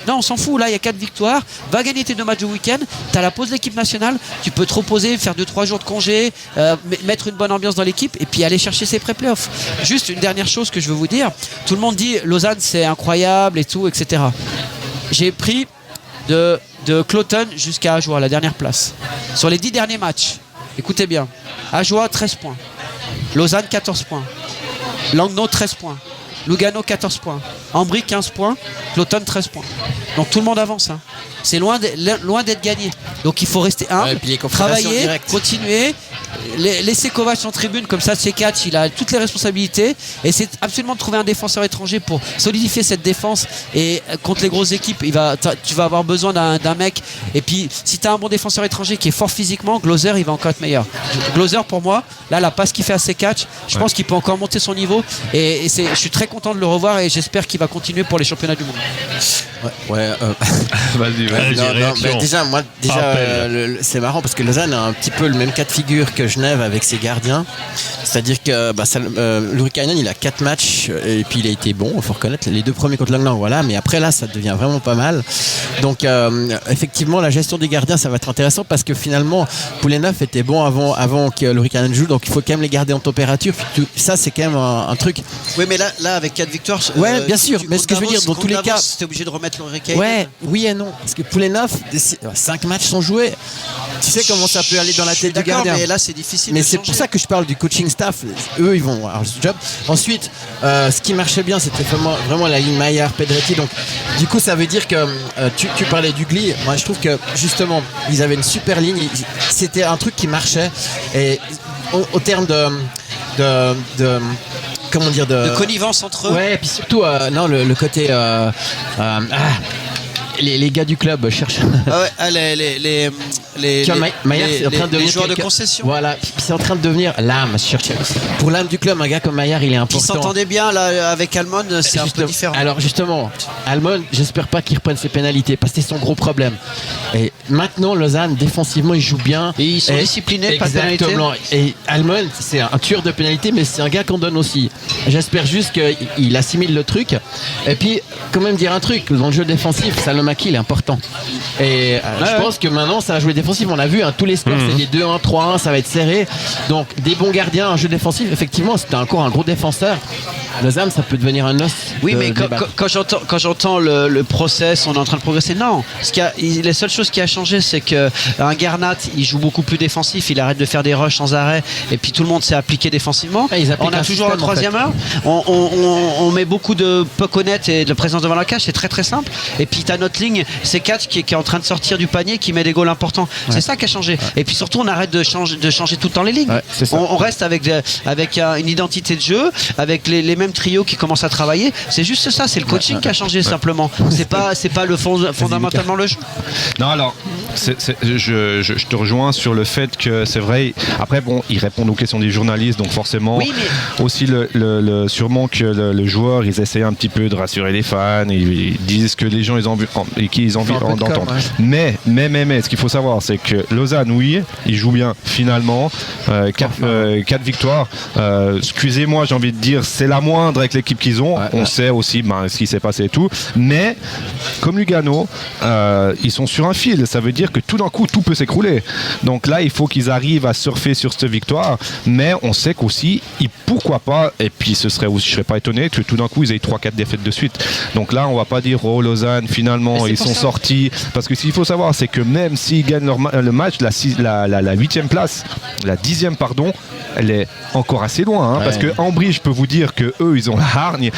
Non, on s'en fout. Là, il y a 4 victoires. Va gagner tes 2 matchs du week-end. Tu as la pause de l'équipe nationale. Tu peux te reposer, faire 2-3 jours de congé, mettre une bonne ambiance dans l'équipe et puis aller chercher ses pré-playoffs. Juste une dernière chose que je veux vous dire. Tout le monde dit Lausanne, c'est incroyable et tout, etc. J'ai pris de Cloton jusqu'à Ajoie, la dernière place. Sur les 10 derniers matchs, écoutez bien. Ajoie, 13 points. Lausanne, 14 points. Langnau, 13 points. Lugano 14 points, Ambry 15 points, Cloton 13 points. Donc tout le monde avance. Hein. C'est loin d'être gagné. Donc il faut rester humble, travailler, continuer, laisser Kovac en tribune, comme ça Sekatch, il a toutes les responsabilités. Et c'est absolument de trouver un défenseur étranger pour solidifier cette défense. Et contre les grosses équipes, tu vas avoir besoin d'un mec. Et puis si tu as un bon défenseur étranger qui est fort physiquement, Gloser il va encore être meilleur. Gloser pour moi, là la passe qu'il fait à Sekatch, je pense qu'il peut encore monter son niveau. Et je suis très content de le revoir et j'espère qu'il va continuer pour les championnats du monde. Vas-y, déjà, c'est marrant parce que Lausanne a un petit peu le même cas de figure que Genève avec ses gardiens. C'est-à-dire que Lurikainen, il a 4 matchs et puis il a été bon, il faut reconnaître. Les 2 premiers contre Langnau, voilà, mais après là, ça devient vraiment pas mal. Donc, effectivement, la gestion des gardiens, ça va être intéressant parce que finalement, Poulenov était bon avant que Lurikainen joue, donc il faut quand même les garder en température. Ça, c'est quand même un truc. Oui, mais là, avec 4 victoires. Ouais, bien sûr, mais ce que je veux dire, dans tous les cas. C'était obligé de remettre Lurikainen. Ouais, oui et non. Parce que Poulenov, 5 matchs sont joués. Tu sais comment ça peut aller dans la tête du gardien. Mais là, c'est difficile. Mais c'est pour ça que je parle du coaching staff. Eux, ils vont avoir ce job. Ensuite, ce qui marchait bien, c'était vraiment la ligne Maillard, Pedretti. Donc, du coup, ça veut dire que tu parlais du Gli. Moi, je trouve que justement, ils avaient une super ligne. C'était un truc qui marchait. Et au terme de comment dire, de connivence entre eux. Ouais, et puis surtout, le côté. Les gars du club cherchent. les Maillard, c'est en train de devenir joueurs de concession. Voilà, c'est en train de devenir l'âme. Pour l'âme du club, un gars comme Maillard, il est important. Qui s'entendait bien là avec Almond, c'est un peu différent. Alors justement, Almond, j'espère pas qu'il reprenne ses pénalités parce que c'est son gros problème. Et maintenant, Lausanne, défensivement, il joue bien. Et ils sont disciplinés, pas de pénalité. Et Almond, c'est un tueur de pénalité, mais c'est un gars qu'on donne aussi. J'espère juste qu'il assimile le truc. Et puis, quand même dire un truc, dans le jeu défensif, Salomaki, il est important. Et je pense que maintenant, ça va jouer défensif. On l'a vu, tous les scores, c'est des 2-1, 3-1, ça va être serré. Donc, des bons gardiens, un jeu défensif, effectivement, c'était encore un gros défenseur. Lausanne, ça peut devenir un os. Oui, mais quand j'entends le process, on est en train de progresser. Non, la seule chose qui a changé, c'est qu'un Garnat, il joue beaucoup plus défensif, il arrête de faire des rushs sans arrêt, et puis tout le monde s'est appliqué défensivement. On a toujours la troisième heure. On met beaucoup de puck honnête et de présence devant la cage, c'est très très simple. Et puis t'as notre ligne, c'est 4 qui est en train de sortir du panier, qui met des goals importants. C'est ça qui a changé. Et puis surtout, on arrête de changer tout le temps les lignes. On reste avec une identité de jeu, avec les mêmes trios qui commencent à travailler. C'est juste ça, c'est le coaching qui a changé simplement. C'est pas le fondamentalement le jeu. Non, alors je te rejoins sur le fait que c'est vrai. Après, bon, ils répondent aux questions des journalistes, donc forcément aussi sûrement que le joueur, ils essayent un petit peu de rassurer les fans, ils disent que les gens ils ont envie d'entendre. Mais ce qu'il faut savoir, c'est que Lausanne, oui, ils jouent bien finalement. 4 victoires. Excusez-moi, j'ai envie de dire, c'est la moindre avec l'équipe qu'ils ont. On sait aussi ce qui s'est passé et tout. Mais comme Lugano, ils sont sur un fil. Ça veut dire que tout d'un coup, tout peut s'écrouler. Donc là, il faut qu'ils arrivent à surfer sur cette victoire. Mais on sait qu'aussi, pourquoi pas, et puis je serais pas étonné que tout d'un coup, ils aient 3-4 défaites de suite. Donc là, on va pas dire, oh Lausanne, finalement, ils sont sortis. Parce que ce qu'il faut savoir, c'est que même s'ils gagnent le match, la 8e place, la 10e, pardon, elle est encore assez loin. Parce que Ambry, je peux vous dire que eux, ils ont la hargne,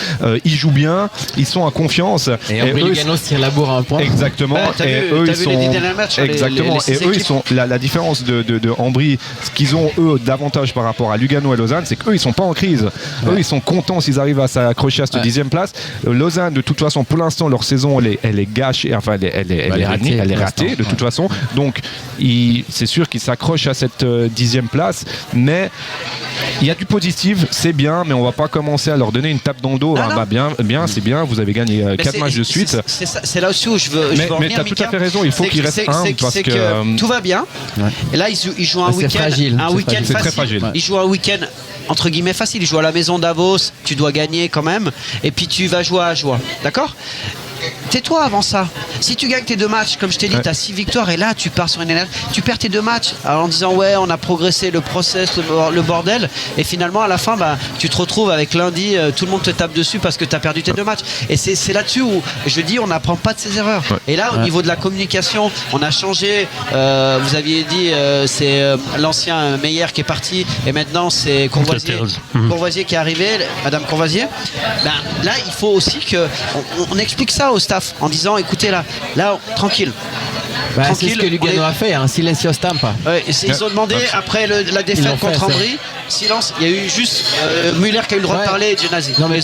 ils jouent bien, ils sont en confiance. Et Ambry Lugano se tire la bourre à un point. Exactement. Et eux, ils sont. Exactement. Et eux, ils sont. La différence de Ambry, ce qu'ils ont eux d'avantage par rapport à Lugano et Lausanne, c'est qu'eux, ils sont pas en crise. Eux, ils sont contents s'ils arrivent à s'accrocher à cette 10e place. Lausanne, de toute façon, pour l'instant, leur saison, elle est gâchée. Enfin, elle est ratée de toute façon. Donc, c'est sûr qu'ils s'accrochent à cette 10e place, mais il y a du positif, c'est bien, mais on va pas commencer à leur donner une tape dans le dos. Bien, c'est bien, vous avez gagné 4 matchs de suite. C'est là aussi où je veux en mais tu as tout à fait raison, il faut qu'ils restent humbles parce que tout va bien. Et là, ils jouent un week-end facile. Ils jouent un week-end entre guillemets facile. Ils jouent à la maison Davos, tu dois gagner quand même, et puis tu vas jouer à Joie, d'accord ? Tais-toi avant ça. Si tu gagnes tes 2 matchs, comme je t'ai dit, tu as 6 victoires et là tu pars sur une énergie. Tu perds tes 2 matchs en disant on a progressé, le process, le bordel, et finalement à la fin tu te retrouves avec lundi, tout le monde te tape dessus parce que tu as perdu tes 2 matchs. Et c'est là-dessus où je dis on n'apprend pas de ses erreurs. Et là au niveau de la communication, on a changé. Vous aviez dit c'est l'ancien Meyer qui est parti et maintenant c'est Courvoisier qui est arrivé, Madame Courvoisier. Là il faut aussi qu'on explique ça au staff en disant écoutez là tranquille. C'est ce que Lugano a fait, silencio stampa. Ils ont demandé après la défaite contre Ambry, silence, il y a eu juste Muller qui a eu le droit de parler et Genasi. Non mais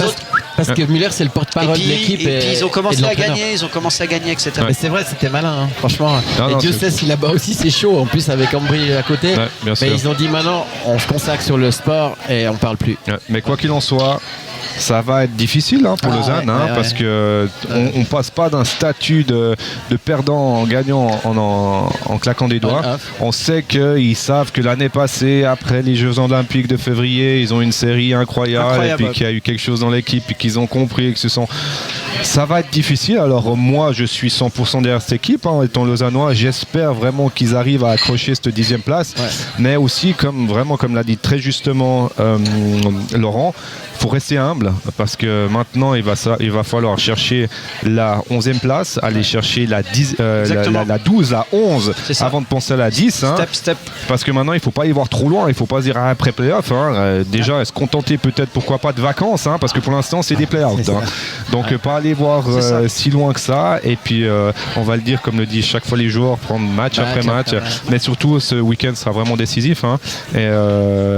parce que Muller c'est le porte-parole de l'équipe et puis ils ont commencé à gagner, etc. Mais c'est vrai, c'était malin, franchement. Et Dieu sait si là-bas aussi c'est chaud, en plus avec Ambry à côté. Mais ils ont dit maintenant on se consacre sur le sport et on parle plus. Mais quoi qu'il en soit, ça va être difficile pour Lausanne, parce que on passe pas d'un statut de perdant en gagnant en claquant des doigts. On sait qu'ils savent que l'année passée, après les Jeux Olympiques de février, ils ont une série incroyable. Et puis qu'il y a eu quelque chose dans l'équipe et qu'ils ont compris que ça va être difficile. Alors moi, je suis 100% derrière cette équipe, étant lausannois. J'espère vraiment qu'ils arrivent à accrocher cette 10e place. Mais aussi, comme l'a dit très justement Laurent, il faut rester humble parce que maintenant il va falloir chercher la 11e place, aller chercher la 12 à 11 avant de penser à la 10. Step. Parce que maintenant il ne faut pas y voir trop loin, il ne faut pas se dire après playoff. Déjà se contenter peut-être pourquoi pas de vacances, parce que pour l'instant c'est des playoffs. Donc pas aller aller voir C'est ça. si loin que ça. Et puis, on va le dire, comme le disent chaque fois les joueurs, prendre match après match. Mais surtout, ce week-end sera vraiment décisif. Hein. Et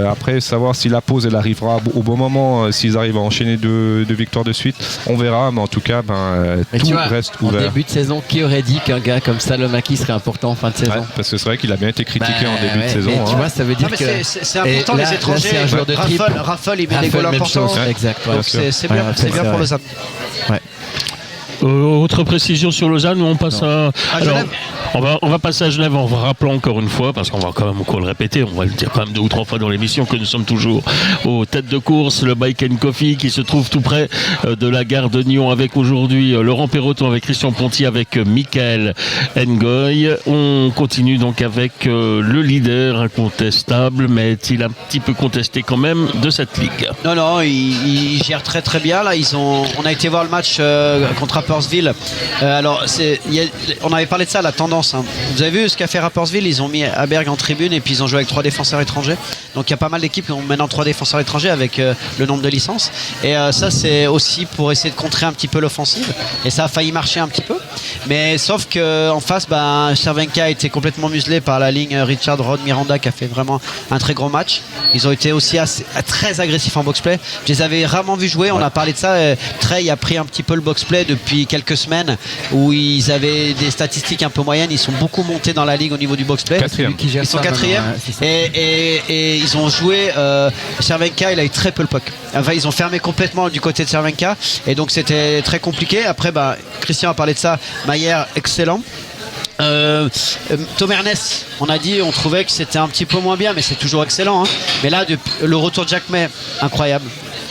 après, savoir si la pause elle arrivera au bon moment, s'ils arrivent à enchaîner deux victoires de suite, on verra. Mais en tout cas, tout reste ouvert. En début de saison, qui aurait dit qu'un gars comme Salomaki serait important en fin de saison? Parce que c'est vrai qu'il a bien été critiqué en début de saison. Mais tu vois, ça veut dire que c'est important, les étrangers. C'est un joueur de triple. Raffle, il met des goals importants. Exact. Donc c'est bien pour Lausanne. Ouais. Autre précision sur Lausanne, où on passe à Genève. On va passer à Genève en rappelant encore une fois, parce qu'on va quand même encore le répéter, on va le dire quand même 2 ou 3 fois dans l'émission, que nous sommes toujours aux têtes de course, le Bike & Coffee qui se trouve tout près de la gare de Nyon, avec aujourd'hui Laurent Perroton, avec Christian Ponty, avec Michael Ngoy. On continue donc avec le leader incontestable, mais est-il un petit peu contesté quand même de cette ligue? Non, ils gèrent très très bien. Là, on a été voir le match contre Rapperswil. On avait parlé de ça, la tendance. Hein. Vous avez vu ce qu'a fait Rapperswil? Ils ont mis Aberg en tribune et puis ils ont joué avec 3 défenseurs étrangers. Donc il y a pas mal d'équipes qui ont maintenant 3 défenseurs étrangers avec le nombre de licences. Et ça, c'est aussi pour essayer de contrer un petit peu l'offensive. Et ça a failli marcher un petit peu. Mais sauf qu'en face, Cervenka a été complètement muselé par la ligne Richard Rod Miranda qui a fait vraiment un très gros match. Ils ont été aussi très agressifs en box-play. Je les avais rarement vus jouer. On a parlé de ça. Trey a pris un petit peu le box-play depuis quelques semaines où ils avaient des statistiques un peu moyennes. Ils sont beaucoup montés dans la ligue au niveau du box-play. Ils sont 4e. Et ils ont joué. Cervenka, il a eu très peu le puck. Enfin, ils ont fermé complètement du côté de Cervenka. Et donc c'était très compliqué. Après, Christian a parlé de ça. Mayer, excellent. Tom Ernest, on trouvait que c'était un petit peu moins bien, mais c'est toujours excellent. Hein. Mais là, le retour de Jack May, incroyable.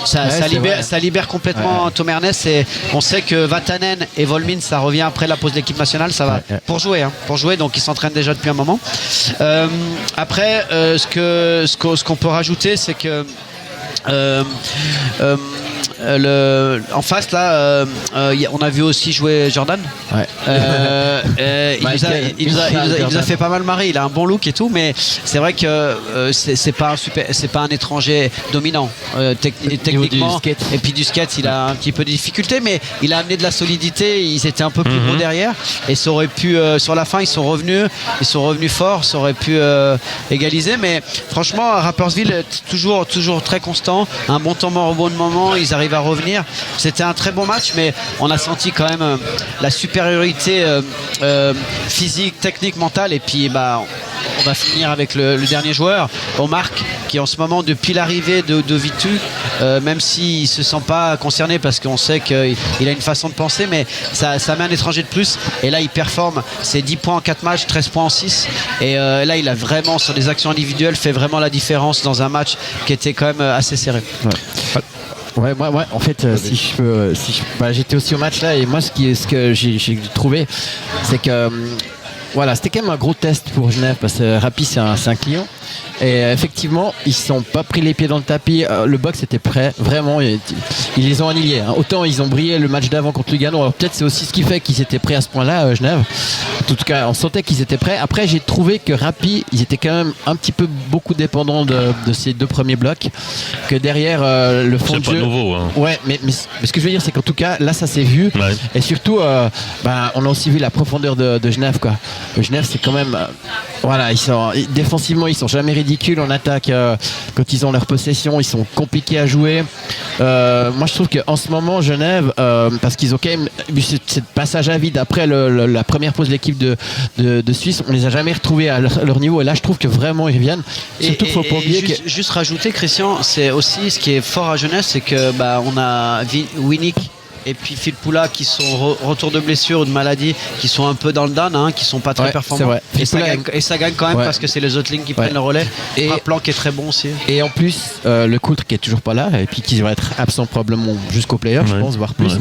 Ça libère complètement Tom Ernest, et on sait que Vatanen et Volmin, ça revient après la pause de l'équipe nationale, ça va pour jouer, donc ils s'entraînent déjà depuis un moment. Après, ce qu'on peut rajouter, c'est que en face là, on a vu aussi jouer Jordan. Il nous a fait pas mal marrer. Il a un bon look et tout, mais c'est vrai que c'est pas un étranger dominant techniquement. Et puis du skate, il a un petit peu de difficulté, mais il a amené de la solidité. Ils étaient un peu plus gros derrière, et ça aurait pu sur la fin ils sont revenus forts, ça aurait pu égaliser. Mais franchement, Rapperswil toujours très constant, un bon temps mort au bon moment. Ils arrivent à revenir. C'était un très bon match, mais on a senti quand même la supériorité physique, technique, mentale. Et puis on va finir avec le dernier joueur, Omar, qui en ce moment, depuis l'arrivée de Vitu, même s'il ne se sent pas concerné parce qu'on sait qu'il a une façon de penser, mais ça met un étranger de plus. Et là, il performe. C'est 10 points en 4 matchs, 13 points en 6. Et là, il a vraiment, sur des actions individuelles, fait vraiment la différence dans un match qui était quand même assez serré. Ouais, moi, en fait, j'étais aussi au match là, et moi, ce que j'ai trouvé, c'est que c'était quand même un gros test pour Genève, parce que Rapi, c'est un client. Et effectivement, ils ne se sont pas pris les pieds dans le tapis. Le box était prêt, vraiment. Ils les ont annihilés. Hein. Autant ils ont brillé le match d'avant contre Lugano. Alors peut-être c'est aussi ce qui fait qu'ils étaient prêts à ce point-là, Genève. En tout cas, on sentait qu'ils étaient prêts. Après, j'ai trouvé que Rapi, ils étaient quand même un petit peu beaucoup dépendants de ces 2 premiers blocs. Que derrière le fond de jeu. C'est pas nouveau. Hein. Ouais, mais ce que je veux dire, c'est qu'en tout cas, là, ça s'est vu. Ouais. Et surtout, on a aussi vu la profondeur de Genève, quoi. Genève, c'est quand même, défensivement, ils sont jamais ridicules en attaque. Quand ils ont leur possession, ils sont compliqués à jouer. Moi, je trouve qu'en ce moment, Genève, parce qu'ils ont quand même eu ce passage à vide après la première pause de l'équipe de Suisse, on les a jamais retrouvés à leur niveau. Et là, je trouve que vraiment ils reviennent. Surtout, faut pas oublier juste rajouter, Christian, c'est aussi ce qui est fort à Genève, c'est que on a Winnick et puis Phil Poula qui sont retour de blessure ou de maladie, qui sont un peu dans le down, qui sont pas très performants. Et ça gagne quand même parce que c'est les autres lignes qui prennent le relais. Et un plan qui est très bon aussi. Et en plus, le Coultre qui est toujours pas là, et puis qui va être absent probablement jusqu'au player, je pense, voire plus.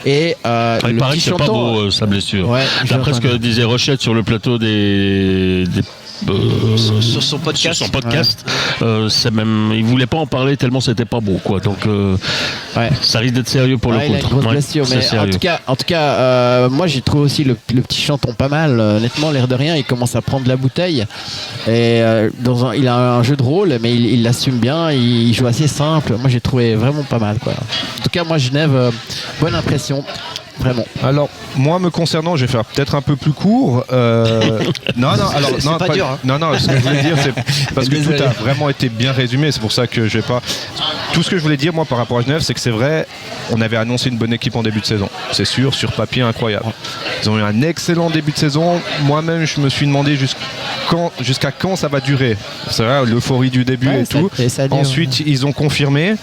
Et il paraît que c'est pas beau sa blessure. D'après ce que disait Rochette sur le plateau des sur son podcast, c'est même, il voulait pas en parler tellement c'était pas beau, quoi. Donc ça risque d'être sérieux pour le coup. Il a une grosse blessure, mais en tout cas, moi j'ai trouvé aussi le petit Chanton pas mal. Honnêtement, l'air de rien, il commence à prendre la bouteille, et il a un jeu de rôle, mais il l'assume bien. Il joue assez simple. Moi j'ai trouvé vraiment pas mal, quoi. En tout cas, moi Genève, bonne impression. vraiment. Alors, moi, me concernant, je vais faire peut-être un peu plus court. C'est pas dur, hein. Non, ce que je voulais dire, c'est parce que tout a vraiment été bien résumé. C'est pour ça que je vais pas. Tout ce que je voulais dire, moi, par rapport à Genève, c'est que c'est vrai, on avait annoncé une bonne équipe en début de saison. C'est sûr, sur papier, incroyable. Ils ont eu un excellent début de saison. Moi-même, je me suis demandé jusqu'à quand ça va durer. C'est vrai, l'euphorie du début et tout. Ensuite, ils ont confirmé.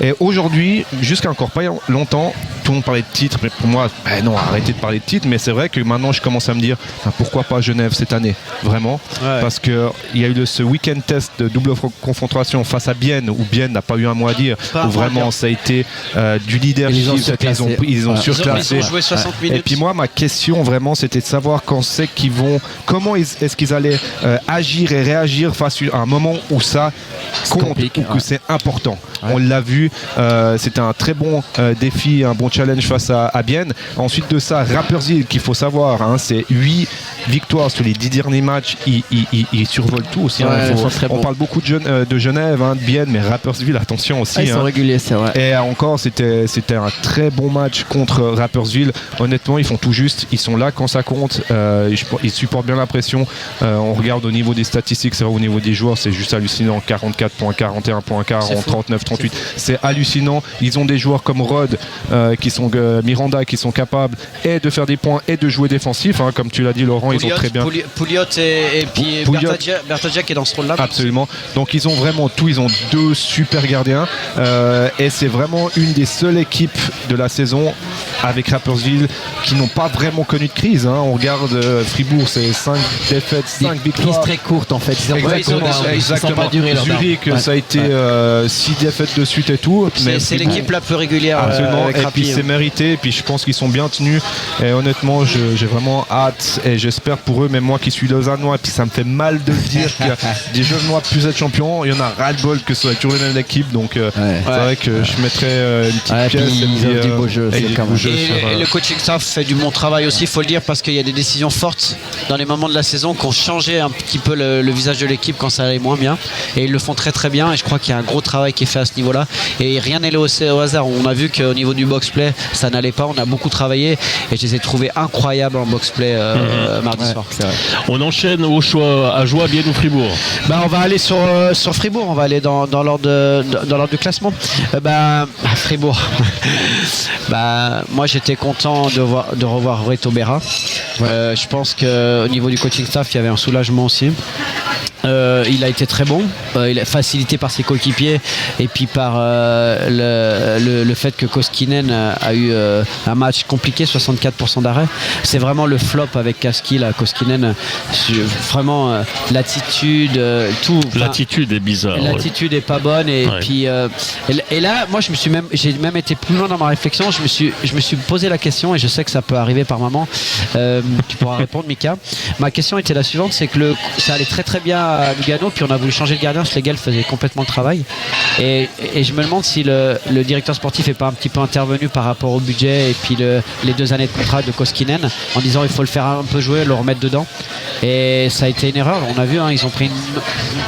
Et aujourd'hui, jusqu'à encore pas longtemps, tout le monde parlait de titre, mais pour moi, non, arrêtez de parler de titre. Mais c'est vrai que maintenant, je commence à me dire, pourquoi pas Genève cette année, vraiment, parce que il y a eu ce week-end test de double confrontation face à Bienne, où Bienne n'a pas eu un mot à dire, où vraiment ça a été du leadership, ils ont surclassé. Ils ont joué 60 minutes. Et puis moi, ma question vraiment, c'était de savoir comment est-ce qu'ils allaient agir et réagir face à un moment où ça compte, ou que c'est important. On l'a vu, c'était un très bon défi, un bon challenge face à Bienne. Ensuite de ça, Rapperswil, qu'il faut savoir, c'est 8 victoires sur les 10 derniers matchs, ils survolent tout aussi. On parle beaucoup de Genève, de Bienne, mais Rapperswil, attention aussi. Ils sont réguliers, c'est vrai. Et encore, c'était un très bon match contre Rapperswil. Honnêtement, ils font tout juste, ils sont là quand ça compte, ils supportent bien la pression. On regarde au niveau des statistiques, c'est vrai, au niveau des joueurs, c'est juste hallucinant. 44 points, 41 points, 40, 39, 38. C'est hallucinant. Ils ont des joueurs comme Rod, Miranda, qui sont capables et de faire des points et de jouer défensif. Comme tu l'as dit, Laurent, ils ont très bien. Pouliot et puis Bertagia qui est dans ce rôle-là. Absolument. Donc ils ont vraiment tout. Ils ont 2 super gardiens. Et c'est vraiment une des seules équipes de la saison avec Rapperswil qui n'ont pas vraiment connu de crise. On regarde Fribourg, c'est 5 défaites, 5 victoires. Crise très courte en fait. Exactement. Zurich, ça a été 6 défaites de suite et tout. C'est l'équipe la plus régulière. Absolument. Avec et Rappi, puis c'est mérité. Et puis je pense qu'ils sont bien tenus. Et honnêtement, j'ai vraiment hâte. Et j'espère pour eux, même moi qui suis lausannois, et puis ça me fait mal de le dire qu'il y a des Genevois plus être champions. Il y en a ras-le-bol que ce soit toujours les mêmes équipes. Donc c'est vrai que je mettrais une petite pièce. Ils ont des beaux jeux. Et le coaching staff fait du bon travail aussi, il faut le dire, parce qu'il y a des décisions fortes dans les moments de la saison qui ont changé un petit peu le visage de l'équipe quand ça allait moins bien. Et ils le font très très bien. Et je crois qu'il y a un gros travail qui est fait à ce niveau-là. Et rien n'est au hasard. On a vu qu'au niveau du box-play, ça n'allait pas. On a beaucoup travaillé. Et je les ai trouvés incroyables en box-play mardi soir. On enchaîne au choix à Joie, Bienne ou Fribourg. On va aller sur Fribourg. On va aller dans l'ordre du classement. Fribourg. Moi j'étais content de revoir Reto Berra. Je pense qu'au niveau du coaching staff, il y avait un soulagement aussi. Il a été très bon, il est facilité par ses coéquipiers et puis par le fait que Koskinen a eu un match compliqué, 64% d'arrêt. C'est vraiment le flop avec Kaski là, Koskinen, vraiment l'attitude, tout. L'attitude est bizarre. L'attitude est pas bonne et puis et là, moi j'ai même été plus loin dans ma réflexion. Je me suis posé la question et je sais que ça peut arriver par moment. Tu pourras répondre, Mika. Ma question était la suivante, c'est que ça allait très très bien à Lugano, puis on a voulu changer le gardien. Schlegel faisait complètement le travail. Et je me demande si le directeur sportif n'est pas un petit peu intervenu par rapport au budget et puis les 2 années de contrat de Koskinen en disant il faut le faire un peu jouer, le remettre dedans. Et ça a été une erreur. On a vu, ils ont pris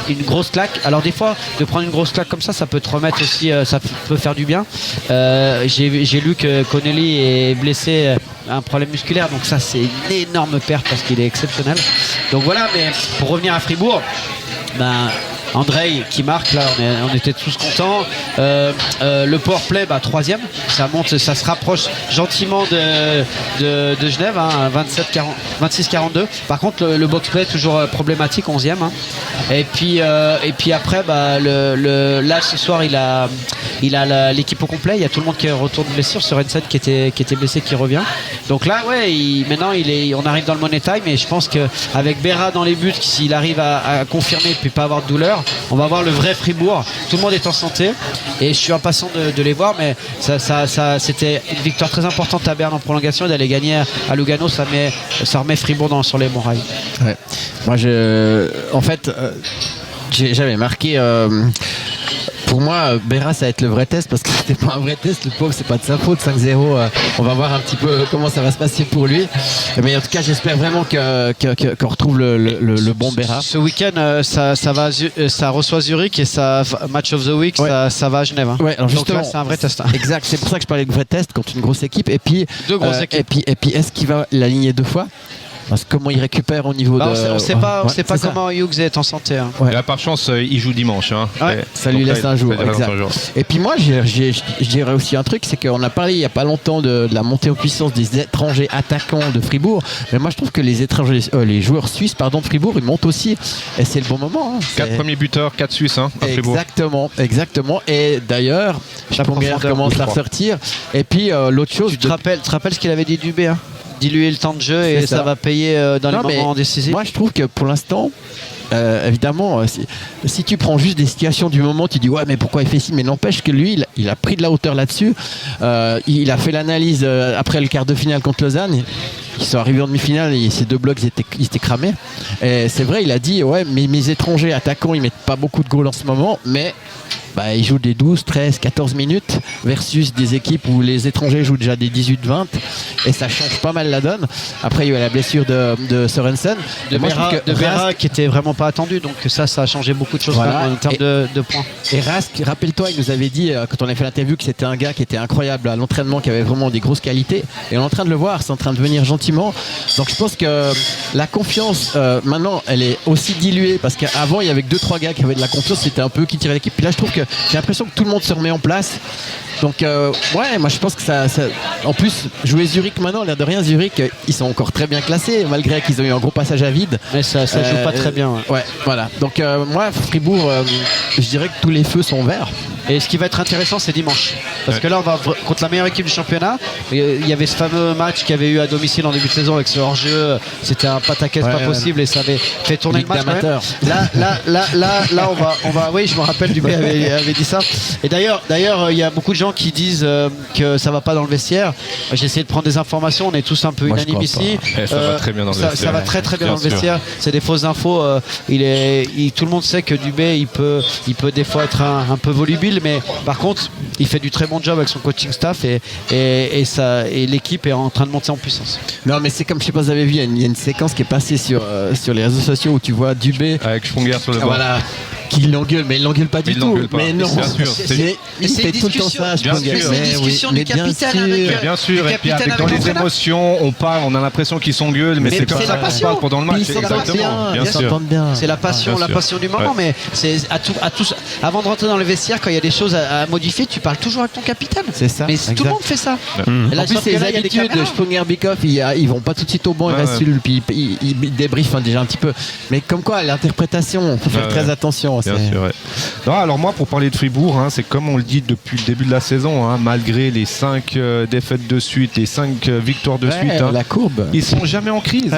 une grosse claque. Alors des fois, de prendre une grosse claque comme ça peut te remettre aussi, ça peut faire du bien. J'ai lu que Connelly est blessé, un problème musculaire, donc ça c'est une énorme perte parce qu'il est exceptionnel. Donc voilà, mais pour revenir à Fribourg, Andrei qui marque là, on était tous contents. Le powerplay, 3e, ça monte, ça se rapproche gentiment de Genève, 26-42. Par contre, le box-play toujours problématique, 11e. Et puis après, là ce soir, il a l'équipe au complet. Il y a tout le monde qui retourne de blessure. Sorensen qui était blessé, qui revient. Donc là, maintenant on arrive dans le money time. Et je pense qu'avec Berra dans les buts, s'il arrive à confirmer et puis pas avoir de douleur, on va voir le vrai Fribourg. Tout le monde est en santé et je suis impatient de les voir, mais ça c'était une victoire très importante à Berne en prolongation, d'aller gagner à Lugano, ça remet Fribourg sur les bons rails. Moi j'avais marqué Pour moi, Berra, ça va être le vrai test parce que c'était pas un vrai test. Le pauvre, c'est pas de sa faute. 5-0. On va voir un petit peu comment ça va se passer pour lui. Mais en tout cas, j'espère vraiment qu'on retrouve le bon Berra. Ce week-end, ça reçoit Zurich et ça match of the week, ça va à Genève. Hein. Ouais, alors justement, donc là, c'est un vrai test. Hein. Exact. C'est pour ça que je parlais de vrai test contre une grosse équipe. Et puis deux grosses équipes. Et puis, est-ce qu'il va l'aligner 2 fois? Parce que comment il récupère au niveau de. On sait pas comment Hughes est en santé. Hein. Et là, par chance, il joue dimanche. Hein. Ça lui laisse un jour. Exact. Et puis moi, je dirais aussi un truc, c'est qu'on a parlé il n'y a pas longtemps de la montée en puissance des étrangers attaquants de Fribourg. Mais moi, je trouve que les joueurs suisses, de Fribourg, ils montent aussi. Et c'est le bon moment. Hein. 4 premiers buteurs, 4 Suisses à Fribourg. Exactement. Et d'ailleurs, Sponger commence à ressortir. Et puis l'autre chose. Tu te rappelles ce qu'il avait dit Dubé, hein, diluer le temps de jeu et ça va payer dans les moments décisifs. Moi, je trouve que pour l'instant, évidemment, si tu prends juste des situations du moment, tu dis ouais, mais pourquoi il fait ci? Mais n'empêche que lui, il a pris de la hauteur là-dessus. Il a fait l'analyse après le quart de finale contre Lausanne. Ils sont arrivés en demi-finale et ces 2 blocs ils étaient cramés. Et c'est vrai, il a dit ouais, mais mes étrangers attaquants, ils mettent pas beaucoup de goals en ce moment, mais ils jouent des 12, 13, 14 minutes versus des équipes où les étrangers jouent déjà des 18-20 et ça change pas mal la donne. Après, il y a eu la blessure de Sorensen. De Berra qui était vraiment pas attendu, donc ça a changé beaucoup de choses en termes de points. Et Rask, rappelle-toi, il nous avait dit quand on a fait l'interview que c'était un gars qui était incroyable à l'entraînement, qui avait vraiment des grosses qualités. Et on est en train de le voir, c'est en train de venir gentiment. Donc je pense que la confiance, maintenant, elle est aussi diluée parce qu'avant, il y avait 2-3 gars qui avaient de la confiance, c'était un peu qui tirait l'équipe. Puis là, je trouve que j'ai l'impression que tout le monde se remet en place. Donc moi je pense que ça en plus jouer Zurich maintenant, l'air de rien, Zurich ils sont encore très bien classés malgré qu'ils ont eu un gros passage à vide. Mais ça joue pas très bien. Ouais, voilà. Donc moi Fribourg, je dirais que tous les feux sont verts. Et ce qui va être intéressant, c'est dimanche. Parce que là, on va contre la meilleure équipe du championnat. Il y avait ce fameux match qu'il y avait eu à domicile en début de saison avec ce hors-jeu. C'était un pataquès pas possible et ça avait fait tourner le match. Là, on va. Oui, je me rappelle, Dubé avait dit ça. Et d'ailleurs, il y a beaucoup de gens qui disent que ça va pas dans le vestiaire. J'ai essayé de prendre des informations. On est tous un peu unanimes ici. Ça va très bien dans le vestiaire. Ça va très bien dans le vestiaire. C'est des fausses infos. Tout le monde sait que Dubé, il peut des fois être un peu volubile. Mais par contre, il fait du très bon job avec son coaching staff et l'équipe est en train de monter en puissance. Non, mais c'est comme, je sais pas si vous avez vu, il y a une séquence qui est passée sur les réseaux sociaux où tu vois Dubé avec Sponger sur le banc. Voilà. Qui l'engueule, mais il l'engueule pas du tout. Mais non, il fait tout le temps ça. C'est une discussion du capitaine. Bien sûr, et puis dans les émotions, on parle, on a l'impression qu'ils s'engueulent, mais c'est comme ça qu'on parle pendant le match. Exactement, bien sûr. C'est la passion du moment, mais c'est à tous. Avant de rentrer dans le vestiaire, quand il y a des choses à modifier, tu parles toujours avec ton capitaine. C'est ça. Mais tout le monde fait ça. En plus, les habitudes de Sponger-Bikoff, ils vont pas tout de suite au banc, ils restent puis ils débriefent déjà un petit peu. Mais comme quoi, l'interprétation, faut faire très attention. Bien sûr, ouais. Non, alors moi, pour parler de Fribourg, c'est comme on le dit depuis le début de la saison, malgré les 5 défaites de suite, les 5 victoires de suite, la courbe. Ils sont jamais en crise.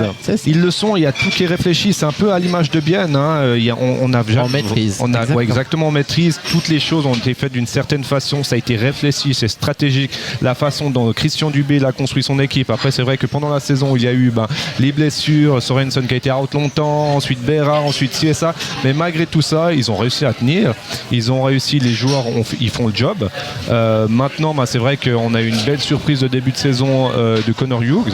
Ils le sont. Il y a tout qui est réfléchi. C'est un peu à l'image de Bienne. On a en maîtrise. Exactement en maîtrise. Toutes les choses ont été faites d'une certaine façon. Ça a été réfléchi, c'est stratégique. La façon dont Christian Dubé a construit son équipe. Après, c'est vrai que pendant la saison, il y a eu les blessures, Sorensen qui a été out longtemps, ensuite Berra, ensuite ci et ça. Mais malgré tout ça, ils ont réussi à tenir. Ils ont réussi, les joueurs, ils font le job. Maintenant, c'est vrai qu'on a eu une belle surprise de début de saison de Connor Hughes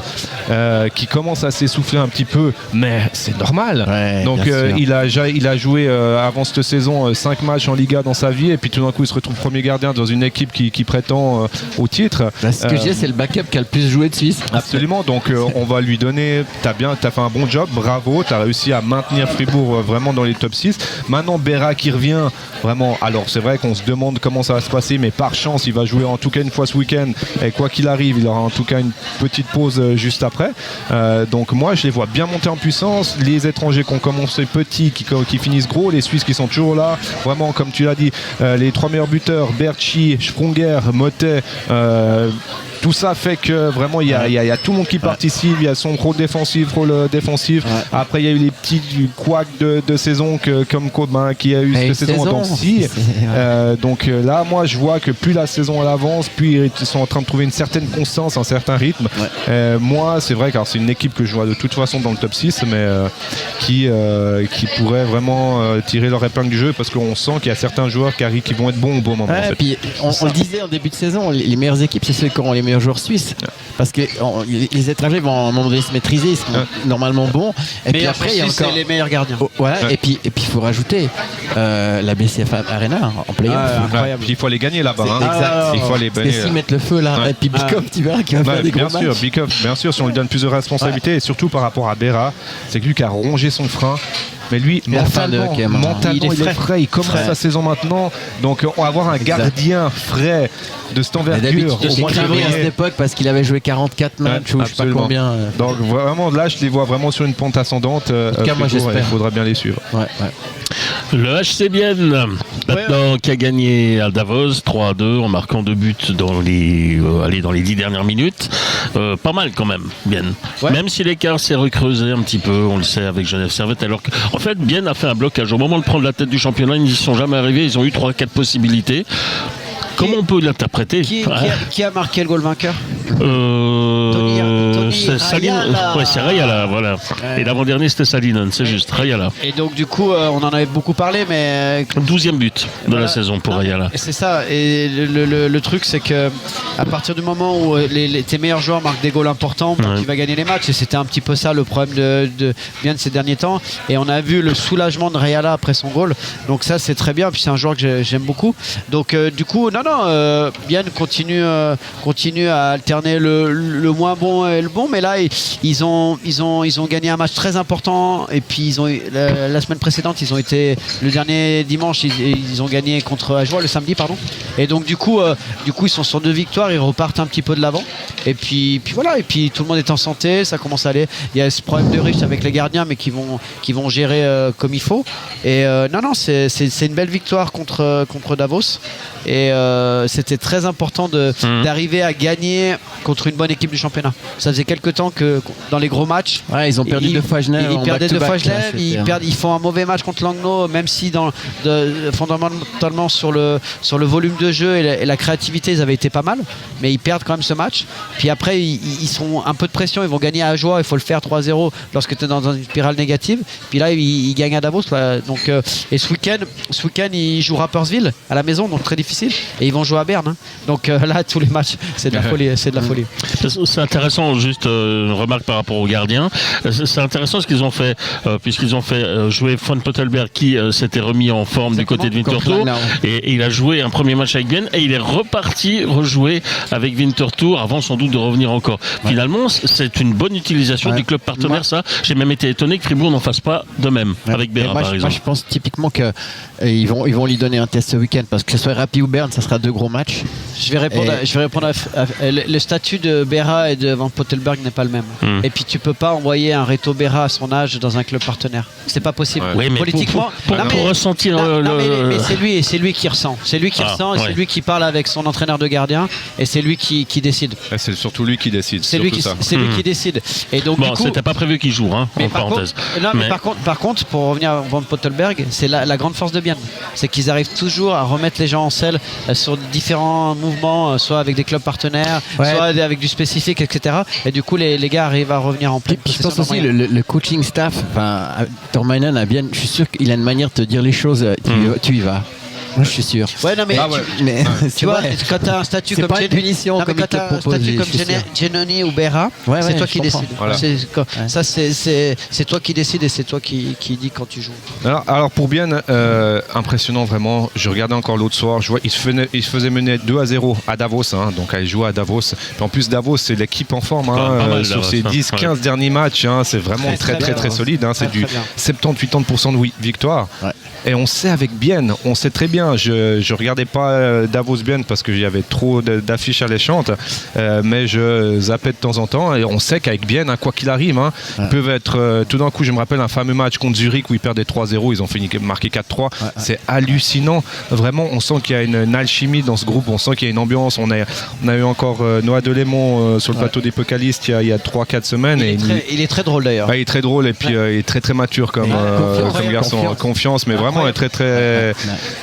qui commence à s'essouffler un petit peu, mais c'est normal. Ouais, donc il a joué avant cette saison 5 matchs en Liga dans sa vie et puis tout d'un coup il se retrouve premier gardien dans une équipe qui prétend au titre. Ce que je dis, c'est le backup qui a le plus joué de Suisse. Absolument, donc on va lui donner, t'as fait un bon job, bravo, t'as réussi à maintenir Fribourg vraiment dans les top 6. Maintenant Berra qui revient vraiment, alors c'est vrai qu'on se demande comment ça va se passer, mais par chance il va jouer en tout cas une fois ce week-end et quoi qu'il arrive il aura en tout cas une petite pause juste après. Donc moi je les vois bien monter en puissance, les étrangers qui ont commencé petits qui finissent gros, les Suisses qui sont toujours là, vraiment comme tu l'as dit, les 3 meilleurs buteurs, Berchi, Sprunger, Motet, tout ça fait que vraiment il y a tout le monde qui participe. Il y a son rôle défensif. Après il y a eu les petits couacs de saison comme Cobain qui a eu cette saison en Dancy. Donc là moi je vois que plus la saison elle avance, plus ils sont en train de trouver une certaine constance, un certain rythme. Moi c'est vrai car c'est une équipe que je vois de toute façon dans le top 6 mais qui pourrait vraiment tirer leur épingle du jeu parce qu'on sent qu'il y a certains joueurs qui vont être bons au bon moment. En fait. Puis on le disait en début de saison, les meilleures équipes c'est ceux qui auront les meilleurs joueurs suisses parce que les étrangers vont à un moment donné se maîtriser, ils sont normalement bons et puis après il y a encore les meilleurs gardiens. Et puis il faut rajouter la BCF Arena en play-off. Incroyable. Puis il faut aller gagner là-bas. Exact. Il faut aller gagner. S'ils mettent le feu là et puis Bikoff tu verras qu'il va faire des gros matchs. Bien sûr, si on lui donne plus de responsabilités et surtout par rapport à Berra, c'est que lui qui a rongé son frein. Mais lui, mentalement, il est frais. Il commence sa saison maintenant. Donc, on va avoir un gardien frais de cette envergure. Au moins, à cette époque, parce qu'il avait joué 44 matchs ou je sais pas combien. Donc, vraiment, là, je les vois vraiment sur une pente ascendante. En tout cas, moi, j'espère. Il faudra bien les suivre. Le HC Bienne, maintenant, qui a gagné à Davos 3-2 en marquant 2 buts dans les 10 dernières minutes. Pas mal quand même, Bienne. Même si l'écart s'est recreusé un petit peu, on le sait, avec Genève Servette, alors que en fait, Bienne a fait un blocage. Au moment de prendre la tête du championnat, ils n'y sont jamais arrivés. Ils ont eu 3-4 possibilités. Comment on peut l'interpréter? Qui a marqué le goal vainqueur? C'est Salinen. Ouais, c'est Rayala, voilà. Et l'avant-dernier, c'était Salinen, c'est juste, Rayala. Et donc, du coup, on en avait beaucoup parlé, mais. 12e but de la saison pour Rayala. C'est ça. Et le truc, c'est que à partir du moment où tes meilleurs joueurs marquent des goals importants, tu vas gagner les matchs. Et c'était un petit peu ça le problème de Bienne ces derniers temps. Et on a vu le soulagement de Rayala après son goal. Donc, ça, c'est très bien. Puis, c'est un joueur que j'aime beaucoup. Donc, du coup, Bienne continue à alterner le moins bon et le bon, mais là ils ont gagné un match très important et puis la semaine précédente ils ont été le dernier dimanche ils ont gagné contre Ajoie le samedi pardon et donc du coup ils sont sur 2 victoires, ils repartent un petit peu de l'avant et puis voilà et puis tout le monde est en santé, ça commence à aller, il y a ce problème de riche avec les gardiens mais qui vont gérer comme il faut et c'est une belle victoire contre Davos et c'était très important d'arriver à gagner contre une bonne équipe du championnat. Ça faisait quelques temps que dans les gros matchs ils ont perdu 2 fois Genève, ils perdaient 2 fois Genève, ils font un mauvais match contre Langnau même si fondamentalement sur le volume de jeu et la créativité ils avaient été pas mal mais ils perdent quand même ce match puis après ils sont un peu de pression, ils vont gagner à Ajoie, il faut le faire 3-0 lorsque tu es dans une spirale négative puis là ils gagnent à Davos donc, et ce week-end ils jouent Rapperswil à la maison donc très difficile et ils vont jouer à Berne donc là tous les matchs c'est de la folie. C'est intéressant, juste une remarque par rapport aux gardiens. C'est intéressant ce qu'ils ont fait, puisqu'ils ont fait jouer Von Pottelberg qui s'était remis en forme du côté de Winterthur et il a joué un premier match avec Bienne et il est reparti rejouer avec Winterthur avant sans doute de revenir encore. Finalement, c'est une bonne utilisation du club partenaire. Ça, j'ai même été étonné que Fribourg n'en fasse pas de même avec Béra par exemple. Moi, je pense typiquement que ils vont lui donner un test ce week-end parce que ce soit Rappi ou Berne, ça sera 2 gros matchs. Je vais répondre le statut de Béra et de Van Pottelberg n'est pas le même. Et puis tu peux pas envoyer un Reto Béra à son âge dans un club partenaire. C'est pas possible. Oui, mais politiquement. Pour ressentir mais c'est lui qui ressent. C'est lui qui ressent et c'est lui qui parle avec son entraîneur de gardien et c'est lui qui décide. Et c'est surtout lui qui décide. C'est lui qui décide. Et donc du coup, c'était pas prévu qu'il joue en parenthèse. Par contre, pour revenir à Van Pottelberg, c'est la grande force de Bienne. C'est qu'ils arrivent toujours à remettre les gens en selle sur différents mouvements, soit avec des clubs partenaires, soit avec du spécifique, etc. Et du coup, les gars arrivent à revenir en plein. Je pense aussi le coaching staff, Tormainen a bien, je suis sûr qu'il a une manière de te dire les choses, tu y vas. Moi, je suis sûr. Ouais, non, mais tu vois, quand tu as un statut comme Genoni ou Béra, c'est toi qui décides. Voilà. Ça, c'est toi qui décides et c'est toi qui dis quand tu joues. Alors pour Bienne, impressionnant vraiment. Je regardais encore l'autre soir, je vois, il se faisait mener 2-0 à Davos, donc il jouait à Davos. Et en plus, Davos, c'est l'équipe en forme sur ces 10-15 derniers matchs. C'est vraiment très solide. C'est du 70-80% de victoire. Et on sait avec Bienne, on sait très bien. Je regardais pas Davos Bienne parce qu'il y avait trop d'affiches alléchantes, mais je zappais de temps en temps. Et on sait qu'avec Bienne, quoi qu'il arrive, ils peuvent être. Tout d'un coup, je me rappelle un fameux match contre Zurich où ils perdaient 3-0, ils ont fini marqué 4-3. C'est hallucinant. Vraiment, on sent qu'il y a une alchimie dans ce groupe, on sent qu'il y a une ambiance. On a eu encore Noah Delémont sur le plateau d'Epocaliste il y a 3-4 semaines. Il est très drôle d'ailleurs. Il est très drôle et puis il est très très mature comme garçon. Confiance, mais vraiment il est très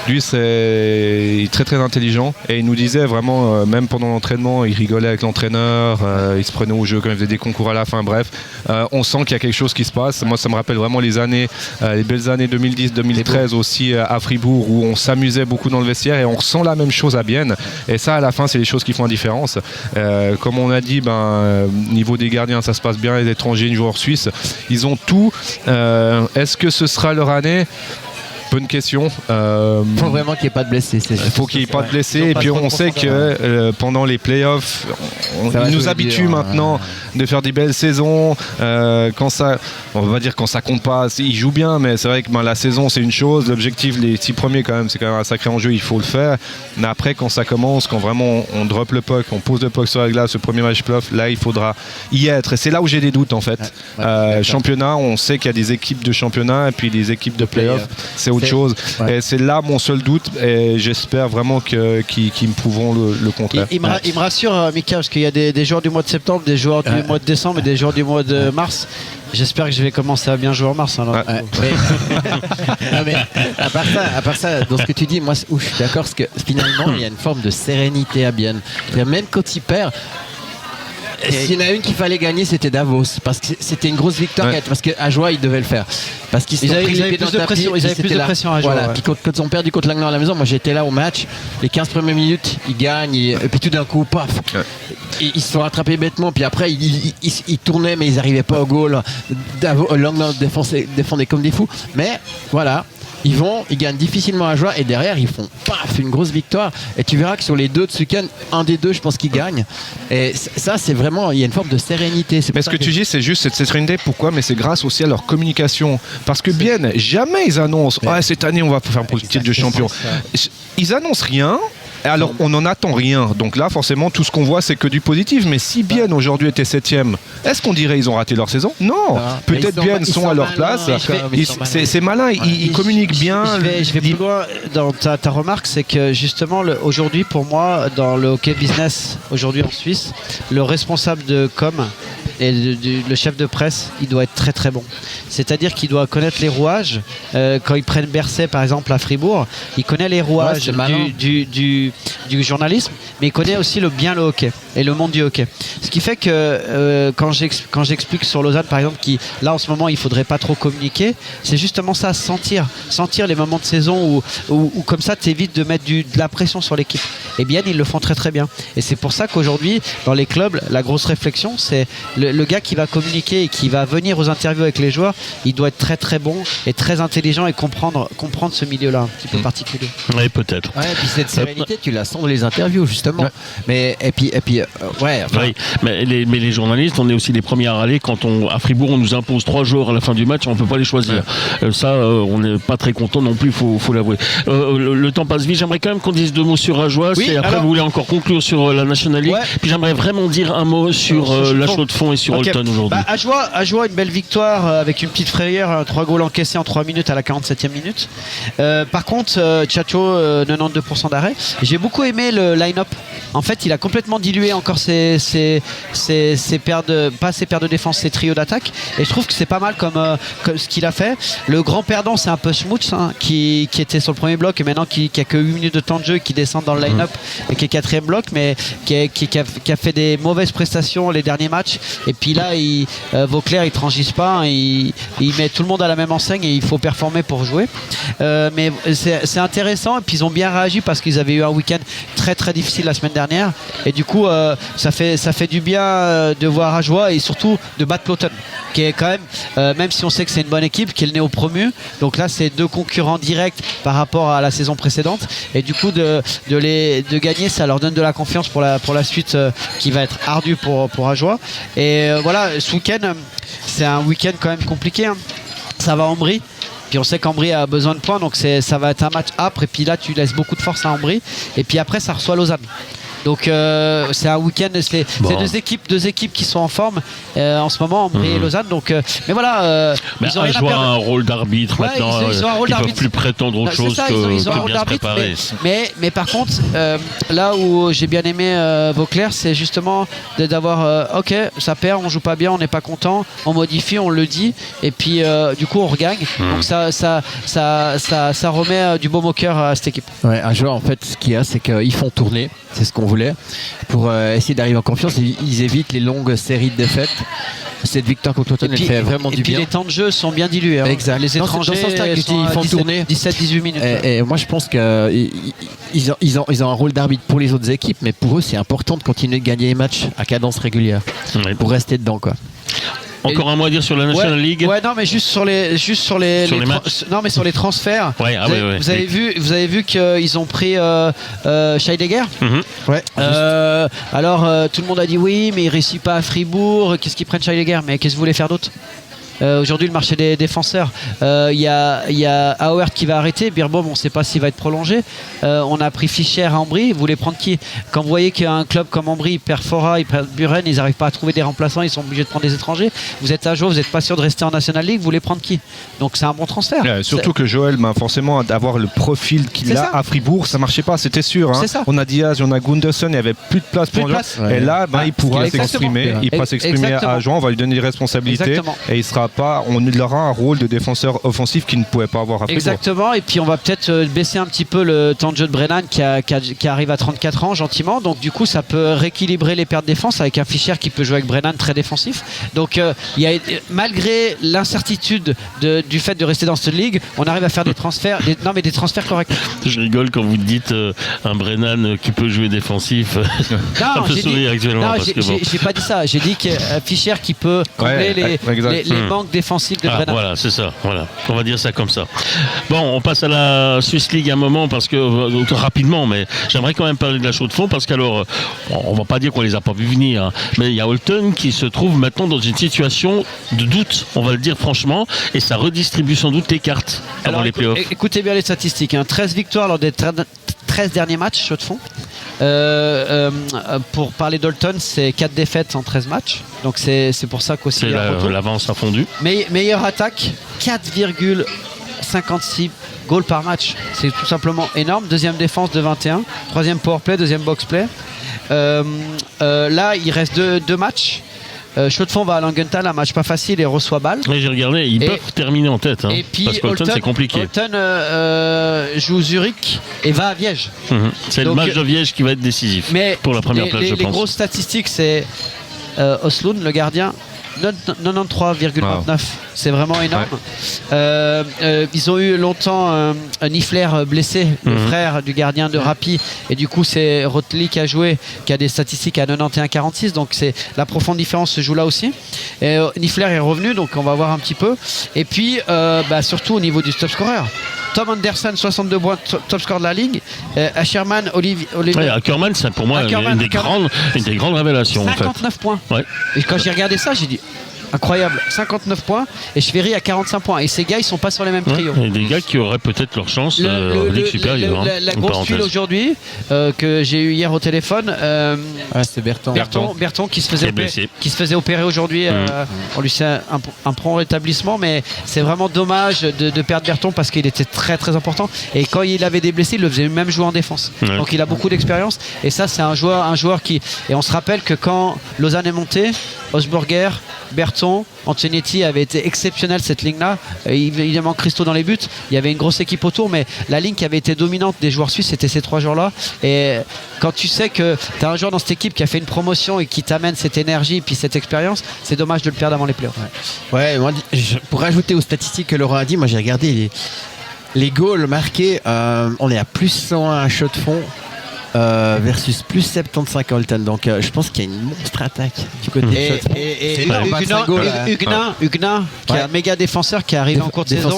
lui il est très très intelligent et il nous disait vraiment même pendant l'entraînement il rigolait avec l'entraîneur, il se prenait au jeu quand il faisait des concours à la fin, bref on sent qu'il y a quelque chose qui se passe. Moi ça me rappelle vraiment les belles années 2010-2013 aussi à Fribourg où on s'amusait beaucoup dans le vestiaire et on ressent la même chose à Bienne et ça à la fin c'est les choses qui font la différence. Comme on a dit, niveau des gardiens ça se passe bien, les étrangers, les joueurs suisses, ils ont tout. Est-ce que ce sera leur année? Bonne question. Il faut vraiment qu'il n'y ait pas de blessés. Il faut qu'il n'y ait pas de blessés. Et puis on sait que pendant les playoffs, ils nous habituent maintenant de faire des belles saisons. Quand ça compte pas, ils jouent bien, mais c'est vrai que la saison c'est une chose. L'objectif, les 6 premiers quand même, c'est quand même un sacré enjeu, il faut le faire. Mais après, quand ça commence, quand vraiment on drop le puck, on pose le puck sur la glace, ce premier match playoff, là il faudra y être. Et c'est là où j'ai des doutes en fait. Championnat, on sait qu'il y a des équipes de championnat et puis des équipes de playoff. C'est autre chose. Et c'est là mon seul doute et j'espère vraiment qu'ils me prouveront le contraire. Il me rassure, Mika, parce qu'il y a des joueurs du mois de septembre, des joueurs du mois de décembre et des joueurs du mois de mars. J'espère que je vais commencer à bien jouer en mars. Alors. Mais à part ça, dans ce que tu dis, moi où je suis d'accord, parce que finalement il y a une forme de sérénité à Bienne. Même quand il perd. S'il y en a une qu'il fallait gagner, c'était Davos, parce que c'était une grosse victoire, parce qu'à Joie ils devaient le faire, parce qu'ils avaient plus de pression, ils avaient plus de pression à Joie. Voilà. Puis quand ils ont perdu contre Langnau à la maison, moi j'étais là au match, les 15 premières minutes, ils gagnent, et puis tout d'un coup, paf, ils se sont rattrapés bêtement, puis après ils tournaient mais ils n'arrivaient pas au goal. Langnau défendait comme des fous, mais voilà. Ils gagnent difficilement à Joie et derrière ils font une grosse victoire et tu verras que sur les deux de ce week-end, un des deux je pense qu'ils gagne et ça c'est vraiment, il y a une forme de sérénité. Mais ce que tu dis c'est juste cette sérénité, pourquoi? Mais c'est grâce aussi à leur communication, parce que Bienne, jamais ils annoncent cette année on va faire pour le titre de champion. Ils annoncent rien. Alors on n'en attend rien, donc là forcément tout ce qu'on voit c'est que du positif. Mais si Bienne aujourd'hui était 7ème, est-ce qu'on dirait ils ont raté leur saison? Non, peut-être Bienne sont à leur place. C'est malin, ils communiquent bien. Je vais plus loin dans ta remarque, c'est que justement aujourd'hui pour moi dans le hockey business aujourd'hui en Suisse, le responsable de com et le chef de presse, il doit être très très bon. C'est-à-dire qu'il doit connaître les rouages. Quand ils prennent Berset par exemple à Fribourg, il connaît les rouages du journalisme, mais il connaît aussi bien le hockey et le monde du hockey. Ce qui fait que quand j'explique sur Lausanne par exemple, là en ce moment il faudrait pas trop communiquer, c'est justement ça, sentir les moments de saison où comme ça t'évites de mettre de la pression sur l'équipe. Et bien ils le font très très bien. Et c'est pour ça qu'aujourd'hui dans les clubs, la grosse réflexion c'est le gars qui va communiquer et qui va venir aux interviews avec les joueurs, il doit être très très bon et très intelligent et comprendre ce milieu-là un petit peu particulier. Oui, peut-être. Ouais, et puis cette sérénité, tu la sens dans les interviews justement. Ouais. Mais et puis ouais. Enfin... Oui, mais les journalistes, on est aussi les premiers à râler quand à Fribourg on nous impose 3 joueurs à la fin du match, on peut pas les choisir. Ouais. On n'est pas très content non plus, faut l'avouer. Le temps passe vite. J'aimerais quand même qu'on dise 2 mots sur Ajoie. Oui, après vous voulez encore conclure sur la National League. Ouais. Puis j'aimerais vraiment dire un mot sur la Chaux-de-Fonds et sur Holton aujourd'hui. Ajoie, une belle victoire avec une petite frayeur, 3 goals encaissés en 3 minutes à la 47e minute. Par contre, Tchatcho, 92% d'arrêt. J'ai beaucoup aimé le line-up. En fait, il a complètement dilué encore ses paires de défense, ses trios d'attaque. Et je trouve que c'est pas mal comme ce qu'il a fait. Le grand perdant, c'est un peu Schmutz, qui était sur le premier bloc et maintenant qui a que 8 minutes de temps de jeu, qui descend dans le line-up et qui est 4e bloc, mais qui a fait des mauvaises prestations les derniers matchs. Et puis là, Vauclair, il transige pas, il met tout le monde à la même enseigne et il faut performer pour jouer. Mais c'est intéressant et puis ils ont bien réagi parce qu'ils avaient eu un week-end très très difficile la semaine dernière et du coup ça fait du bien de voir Ajoie et surtout de battre Cloton qui est quand même si on sait que c'est une bonne équipe, qui est le néo-promu, donc là c'est 2 concurrents directs par rapport à la saison précédente et du coup de gagner, ça leur donne de la confiance pour la suite qui va être ardue pour Ajoie. Et voilà, ce week-end c'est un week-end quand même compliqué, ça va en Brie. Puis on sait qu'Ambry a besoin de points, donc ça va être un match âpre. Et puis là, tu laisses beaucoup de force à Ambry. Et puis après, ça reçoit Lausanne. Donc c'est un week-end, c'est deux équipes qui sont en forme en ce moment, Ambry et Lausanne. Donc, mais voilà, ils ont rien à perdre. un rôle d'arbitre maintenant. Ils ont un rôle ils peuvent d'arbitre. plus prétendre autre chose ils ont un que rôle bien se d'arbitre. préparer. Mais par contre, là où j'ai bien aimé Vauclair, c'est justement d'avoir ok, ça perd, on joue pas bien, on n'est pas content, on modifie, on le dit, et puis du coup on regagne. Donc ça remet du baume au cœur à cette équipe. Ouais, un joueur en fait, ce qu'il y a, c'est qu'ils font tourner, c'est ce qu'on voulait, pour essayer d'arriver en confiance. Ils évitent les longues séries de défaites. Cette victoire contre Automne, elle fait vraiment du bien. Et puis les temps de jeu sont bien dilués. Hein. Exact. Les étrangers, ils font tourner 17-18 minutes. Et moi je pense qu'ils ont un rôle d'arbitre pour les autres équipes, mais pour eux c'est important de continuer de gagner les matchs à cadence régulière pour rester dedans, quoi. Encore un mot à dire sur la National League. Ouais, non, mais juste sur les matchs. Non, mais sur les transferts. Ouais, vous avez vu qu'ils ont pris Scheidegger. Ouais. Alors tout le monde a dit oui, mais il réussit pas à Fribourg. Qu'est-ce qu'ils prennent Scheidegger? Mais qu'est-ce que vous voulez faire d'autre? Aujourd'hui, le marché des défenseurs, il y a Howard qui va arrêter. Birbaum, on ne sait pas s'il va être prolongé. On a pris Fischer à Ambry. Vous voulez prendre qui? Quand vous voyez qu'un club comme Ambry, il perd Fora, il perd Buren, ils n'arrivent pas à trouver des remplaçants, ils sont obligés de prendre des étrangers. Vous êtes à jour, vous n'êtes pas sûr de rester en National League, vous voulez prendre qui? Donc c'est un bon transfert. Surtout que Joël, forcément, d'avoir le profil qu'il a à Fribourg, ça marchait pas, c'était sûr. Hein. Ça. On a Diaz, on a Gunderson, il n'y avait plus de place pour lui. Et là, il pourra s'exprimer. Il pourra s'exprimer à Jean, on va lui donner des responsabilités. Et il sera pas. Il aura un rôle de défenseur offensif qu'il ne pouvait pas avoir à Fribourg. Exactement, et puis on va peut-être baisser un petit peu le temps de jeu de Brennan qui arrive à 34 ans gentiment, donc du coup ça peut rééquilibrer les pertes de défense avec un Fischer qui peut jouer avec Brennan très défensif. Donc malgré l'incertitude du fait de rester dans cette ligue, on arrive à faire des transferts, des transferts corrects. Je rigole quand vous dites un Brennan qui peut jouer défensif. Non, j'ai pas dit ça, j'ai dit que Fischer qui peut combler les manques défensifs de Brennan. Voilà, c'est ça. Voilà. On va dire ça comme ça. Bon, on passe à la Swiss League un moment parce que rapidement, mais j'aimerais quand même parler de la Chaux de Fonds parce qu'alors, on va pas dire qu'on les a pas vus venir, hein, mais il y a Holton qui se trouve maintenant dans une situation de doute, on va le dire franchement, et ça redistribue sans doute les cartes avant les playoffs. Écoutez bien les statistiques, hein. 13 victoires lors des 13 derniers matchs, Chaux de Fonds. Pour parler d'Holton, c'est 4 défaites en 13 matchs. Donc c'est pour ça qu'aussi l'avance a fondu. Meilleure attaque, 4,56 goals par match. C'est tout simplement énorme. Deuxième défense de 21. Troisième powerplay, deuxième boxplay. Là, il reste deux matchs. Chaux de Fonds va à Langenthal, un match pas facile et reçoit Bâle. Oui, j'ai regardé, ils peuvent terminer en tête. Hein, et puis parce qu'Holton, c'est compliqué. Holton joue Zurich et va à Viège. C'est le match de Viège qui va être décisif pour la première place, je pense. Les grosses statistiques, c'est Oslund, le gardien, 93,29. C'est vraiment énorme. Ils ont eu longtemps Niffler blessé, le frère du gardien de Rapi, et du coup c'est Rotli qui a joué, qui a des statistiques à 91,46, donc la profonde différence se joue là aussi. Et Niffler est revenu, donc on va voir un petit peu. Et puis surtout au niveau du top scorer, Tom Anderson, 62 points, top score de la ligue. Asherman, Olivier. Ackerman, c'est pour moi une des grandes révélations. 59 points. Ouais. Et quand j'ai regardé ça, j'ai dit incroyable, 59 points, et Schwery à 45 points. Et ces gars, ils sont pas sur les mêmes trios. Et des gars qui auraient peut-être leur chance en Ligue supérieure. La grosse tuile aujourd'hui que j'ai eu hier au téléphone, c'est Berton. Berton qui se faisait opérer aujourd'hui. On lui fait un prompt rétablissement, mais c'est vraiment dommage de perdre Berton parce qu'il était très très important. Et quand il avait des blessés, il le faisait même jouer en défense. Donc il a beaucoup d'expérience. Et ça, c'est un joueur qui. Et on se rappelle que quand Lausanne est montée, Osberger, Berton, Antonetti avait été exceptionnel cette ligne-là. Évidemment, Christo dans les buts. Il y avait une grosse équipe autour, mais la ligne qui avait été dominante des joueurs suisses, c'était ces 3 joueurs-là. Et quand tu sais que tu as un joueur dans cette équipe qui a fait une promotion et qui t'amène cette énergie et puis cette expérience, c'est dommage de le perdre avant les playoffs. Ouais, moi, pour rajouter aux statistiques que Laurent a dit, moi j'ai regardé les goals marqués. On est à plus 101 à Chaux de Fonds. versus plus 75 à Holton. Donc je pense qu'il y a une monstre attaque du côté de Shotfond. Et Huguenin, qui est un méga défenseur qui est arrivé en cours de saison,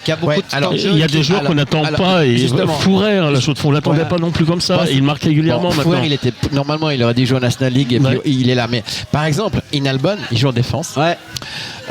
qui a beaucoup de temps de jeu. Il y a des joueurs qu'on n'attend pas. Et Fourer, la Chaux-de-Fonds, on l'attendait pas non plus comme ça. Il marque régulièrement maintenant. Fourer, normalement, il aurait dû jouer en National League et puis il est là. Mais par exemple, Inalbon, il joue en défense. Ouais.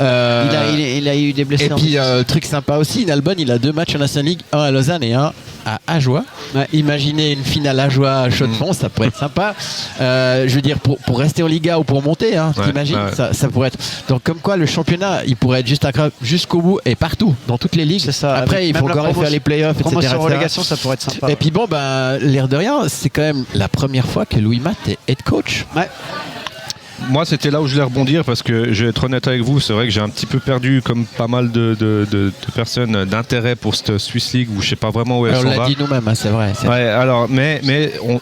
Il a eu des blessés. Et puis, truc sympa aussi, Inalbon, il a 2 matchs en National League, un à Lausanne et un à Ajoie. Ouais. Imaginez une finale Ajoie Chaux-de-Fonds, ça pourrait être sympa. Je veux dire, pour rester en Liga ou pour monter, t'imagines, ça pourrait être. Donc, comme quoi, le championnat, il pourrait être juste jusqu'au bout et partout, dans toutes les ligues. C'est ça. Après, il faut encore faire les playoffs, etc. Promotion relégation, ça pourrait être sympa. Et puis, bon, l'air de rien, c'est quand même la première fois que Louis Matt est head coach. Ouais. Moi, c'était là où je voulais rebondir parce que je vais être honnête avec vous, c'est vrai que j'ai un petit peu perdu, comme pas mal de personnes, d'intérêt pour cette Swiss League où je sais pas vraiment où elle s'en va. On l'a dit nous-mêmes, c'est vrai. Ouais, alors, mais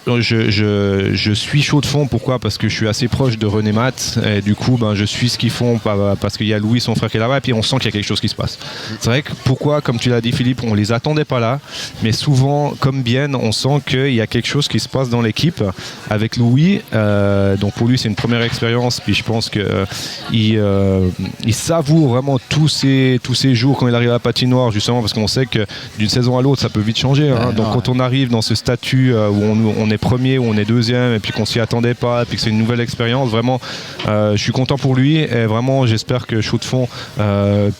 je suis chaud de fond. Pourquoi ? Parce que je suis assez proche de René Matt et du coup, je suis ce qu'ils font parce qu'il y a Louis, son frère, qui est là-bas et puis on sent qu'il y a quelque chose qui se passe. C'est vrai que pourquoi, comme tu l'as dit, Philippe, on les attendait pas là, mais souvent, comme Bienne, on sent qu'il y a quelque chose qui se passe dans l'équipe avec Louis. Donc pour lui, c'est une première expérience. Puis je pense qu'il savoure vraiment tous ces jours quand il arrive à la patinoire, justement parce qu'on sait que d'une saison à l'autre ça peut vite changer. Donc quand on arrive dans ce statut où on est premier, où on est deuxième et puis qu'on s'y attendait pas, et puis que c'est une nouvelle expérience, vraiment je suis content pour lui et vraiment j'espère que Chaux-de-Fonds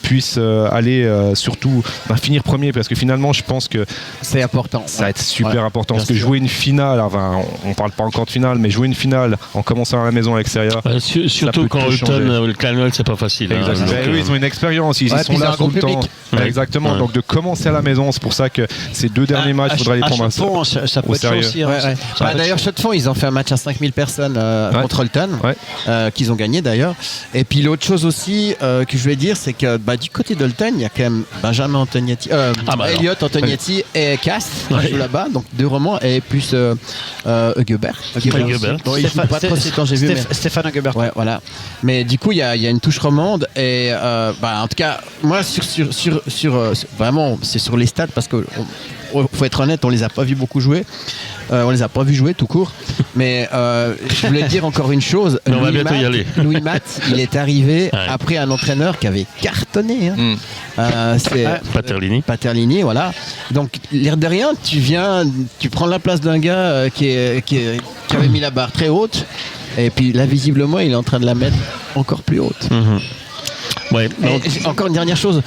puisse aller surtout finir premier, parce que finalement je pense que c'est important. Ça va être super important parce que jouer une finale, on parle pas encore de finale, mais jouer une finale en commençant à la maison à l'extérieur, surtout quand Holton, le Clanwell, c'est pas facile. Exactement. Eux, ils ont une expérience, ils sont là tout le temps. Exactement. Donc de commencer à la maison, c'est pour ça que ces 2 derniers matchs, il faudra les prendre ça peut être chaud aussi. D'ailleurs, Chaux-de-Fonds, ils ont fait un match à 5000 personnes contre Holton, qu'ils ont gagné d'ailleurs. Et puis l'autre chose aussi que je voulais dire, c'est que du côté d'Holton, il y a quand même Benjamin Antoniati, Elliott Antoniati et Cass qui jouent là-bas, donc 2 romans et plus Huguebert. Bon, il joue pas trop quand j'ai vu. Stéphane Huguebert. Ouais, voilà. Mais du coup, il y a une touche romande et en tout cas, moi sur vraiment, c'est sur les stats parce que faut être honnête, on les a pas vus beaucoup jouer. On les a pas vus jouer tout court. Mais je voulais dire encore une chose. On va bientôt y aller. Louis Matt, il est arrivé après un entraîneur qui avait cartonné. C'est Paterlini, voilà. Donc l'air de rien, tu prends la place d'un gars qui avait mis la barre très haute. Et puis là, visiblement, il est en train de la mettre encore plus haute. Ouais, encore une dernière chose,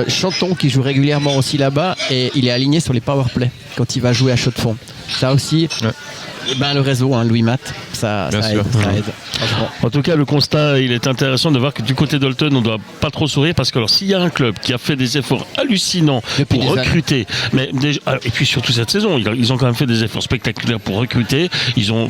Chanton qui joue régulièrement aussi là-bas et il est aligné sur les powerplay quand il va jouer à Chaux-de-Fonds. Ça aussi, le réseau, Louis Matt, ça aide. En tout cas, le constat, il est intéressant de voir que du côté d'Holton, on ne doit pas trop sourire parce que s'il y a un club qui a fait des efforts hallucinants pour recruter, et puis surtout cette saison, ils ont quand même fait des efforts spectaculaires pour recruter. On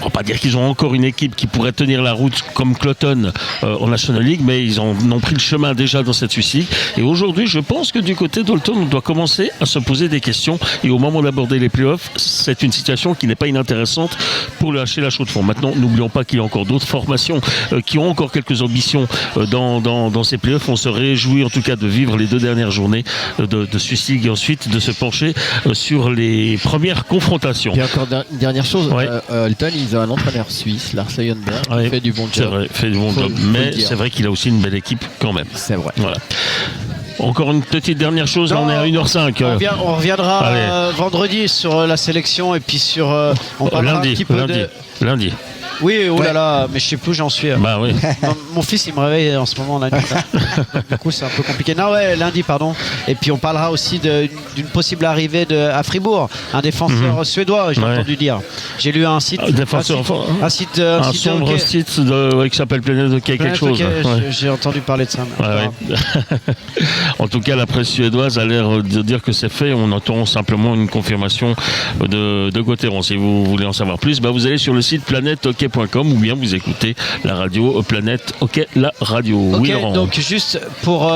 va pas dire qu'ils ont encore une équipe qui pourrait tenir la route comme Cloton en National League, mais ils ont pris le chemin déjà dans cette Swiss League. Et aujourd'hui, je pense que du côté d'Holton, on doit commencer à se poser des questions. Et au moment d'aborder les playoffs, c'est une situation qui n'est pas inintéressante pour le HC La Chaux-de-Fonds. Maintenant, n'oublions pas qu'il y a encore d'autres formations qui ont encore quelques ambitions dans ces playoffs. On se réjouit en tout cas de vivre les 2 dernières journées de Swiss League et ensuite de se pencher sur les premières confrontations. Et encore une dernière chose, Holton, ils ont un entraîneur suisse, Lars Leyenberg, qui fait du bon job. C'est vrai, fait du bon job, mais c'est vrai qu'il a aussi une belle équipe quand même. C'est vrai. Voilà. Encore une petite dernière chose, on est à 1h05. On reviendra vendredi sur la sélection et puis sur... on parlera un petit peu lundi. Oui, mais je sais plus où j'en suis. Oui. Mon fils, il me réveille en ce moment lundi. Du coup, c'est un peu compliqué. Lundi, pardon. Et puis, on parlera aussi d'une possible arrivée à Fribourg. Un défenseur suédois, j'ai entendu dire. J'ai lu un site. Un sombre site qui s'appelle Planète Hockey, quelque chose. J'ai entendu parler de ça. En tout cas, la presse suédoise a l'air de dire que c'est fait. On attend simplement une confirmation de Gauthieron. Si vous voulez en savoir plus, vous allez sur le site planètehockey.com ou bien vous écoutez la radio Planète Hockey, la radio. Oui, donc juste pour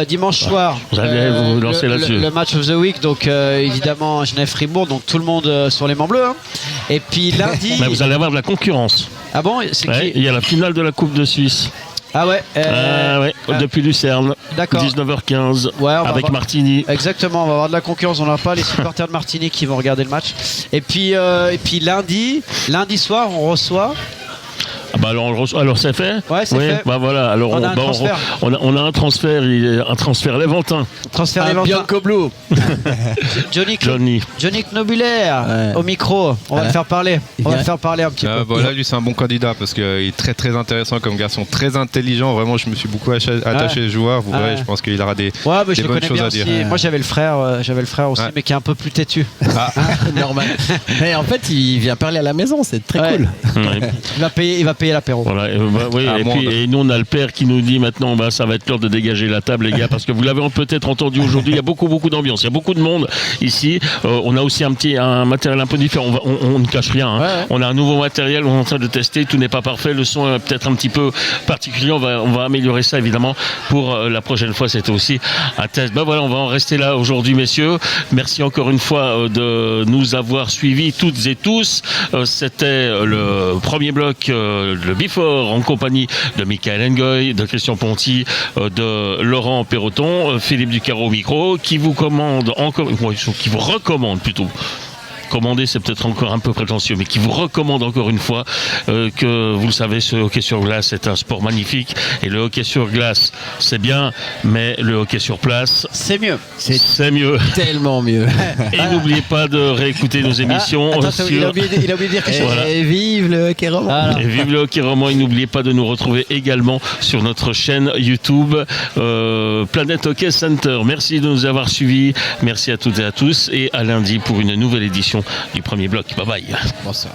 dimanche soir, vous allez vous lancer là-dessus. Le match of the week, donc évidemment Genève-Fribourg, donc tout le monde sur les Mans Bleus. Et puis lundi... vous allez avoir de la concurrence. Ah bon, c'est qui ? Il y a la finale de la Coupe de Suisse. Ah ouais. Depuis Lucerne. D'accord. 19h15. Ouais, avec Martigny. Exactement, on va avoir de la concurrence. On n'a pas les supporters de Martigny qui vont regarder le match. Et puis lundi soir, on reçoit. Ah bah alors c'est fait. Ouais, c'est fait. Bah voilà. Alors on a un transfert. On a un transfert Léventin. Transfert Léventin. Bianco Blue. Johnny Knobulaire au micro. On va le faire parler. On va le faire parler un petit peu. Voilà, lui c'est un bon candidat parce qu'il est très très intéressant comme garçon, très intelligent. Vraiment, je me suis beaucoup attaché au joueur. Vous verrez, je pense qu'il aura des bonnes choses à dire. Moi j'avais le frère aussi, mais qui est un peu plus têtu. Normal. Mais en fait, il vient parler à la maison, c'est très cool. Il va payer l'apéro. Voilà, et nous on a le père qui nous dit maintenant ça va être l'heure de dégager la table les gars, parce que vous l'avez peut-être entendu aujourd'hui, il y a beaucoup d'ambiance, il y a beaucoup de monde ici. On a aussi un matériel un peu différent, on ne cache rien, hein. On a un nouveau matériel, on est en train de tester, tout n'est pas parfait, le son est peut-être un petit peu particulier, on va améliorer ça évidemment pour la prochaine fois. C'était aussi un test. On va en rester là aujourd'hui messieurs, merci encore une fois de nous avoir suivis toutes et tous. C'était le premier bloc, le Before, en compagnie de Michael Ngoy, de Christian Ponty, de Laurent Perroton, Philippe Ducarreau au micro, qui vous recommande plutôt. Commander, c'est peut-être encore un peu prétentieux, mais qui vous recommande encore une fois que, vous le savez, ce hockey sur glace est un sport magnifique, et le hockey sur glace c'est bien, mais le hockey sur place c'est mieux. C'est mieux. Tellement mieux. Et n'oubliez pas de réécouter nos émissions. Il a oublié de dire quelque chose. Et vive le hockey roman. Et vive le hockey roman. Et n'oubliez pas de nous retrouver également sur notre chaîne YouTube Planète Hockey Center. Merci de nous avoir suivis. Merci à toutes et à tous. Et à lundi pour une nouvelle édition du premier bloc. Bye bye. Bonsoir.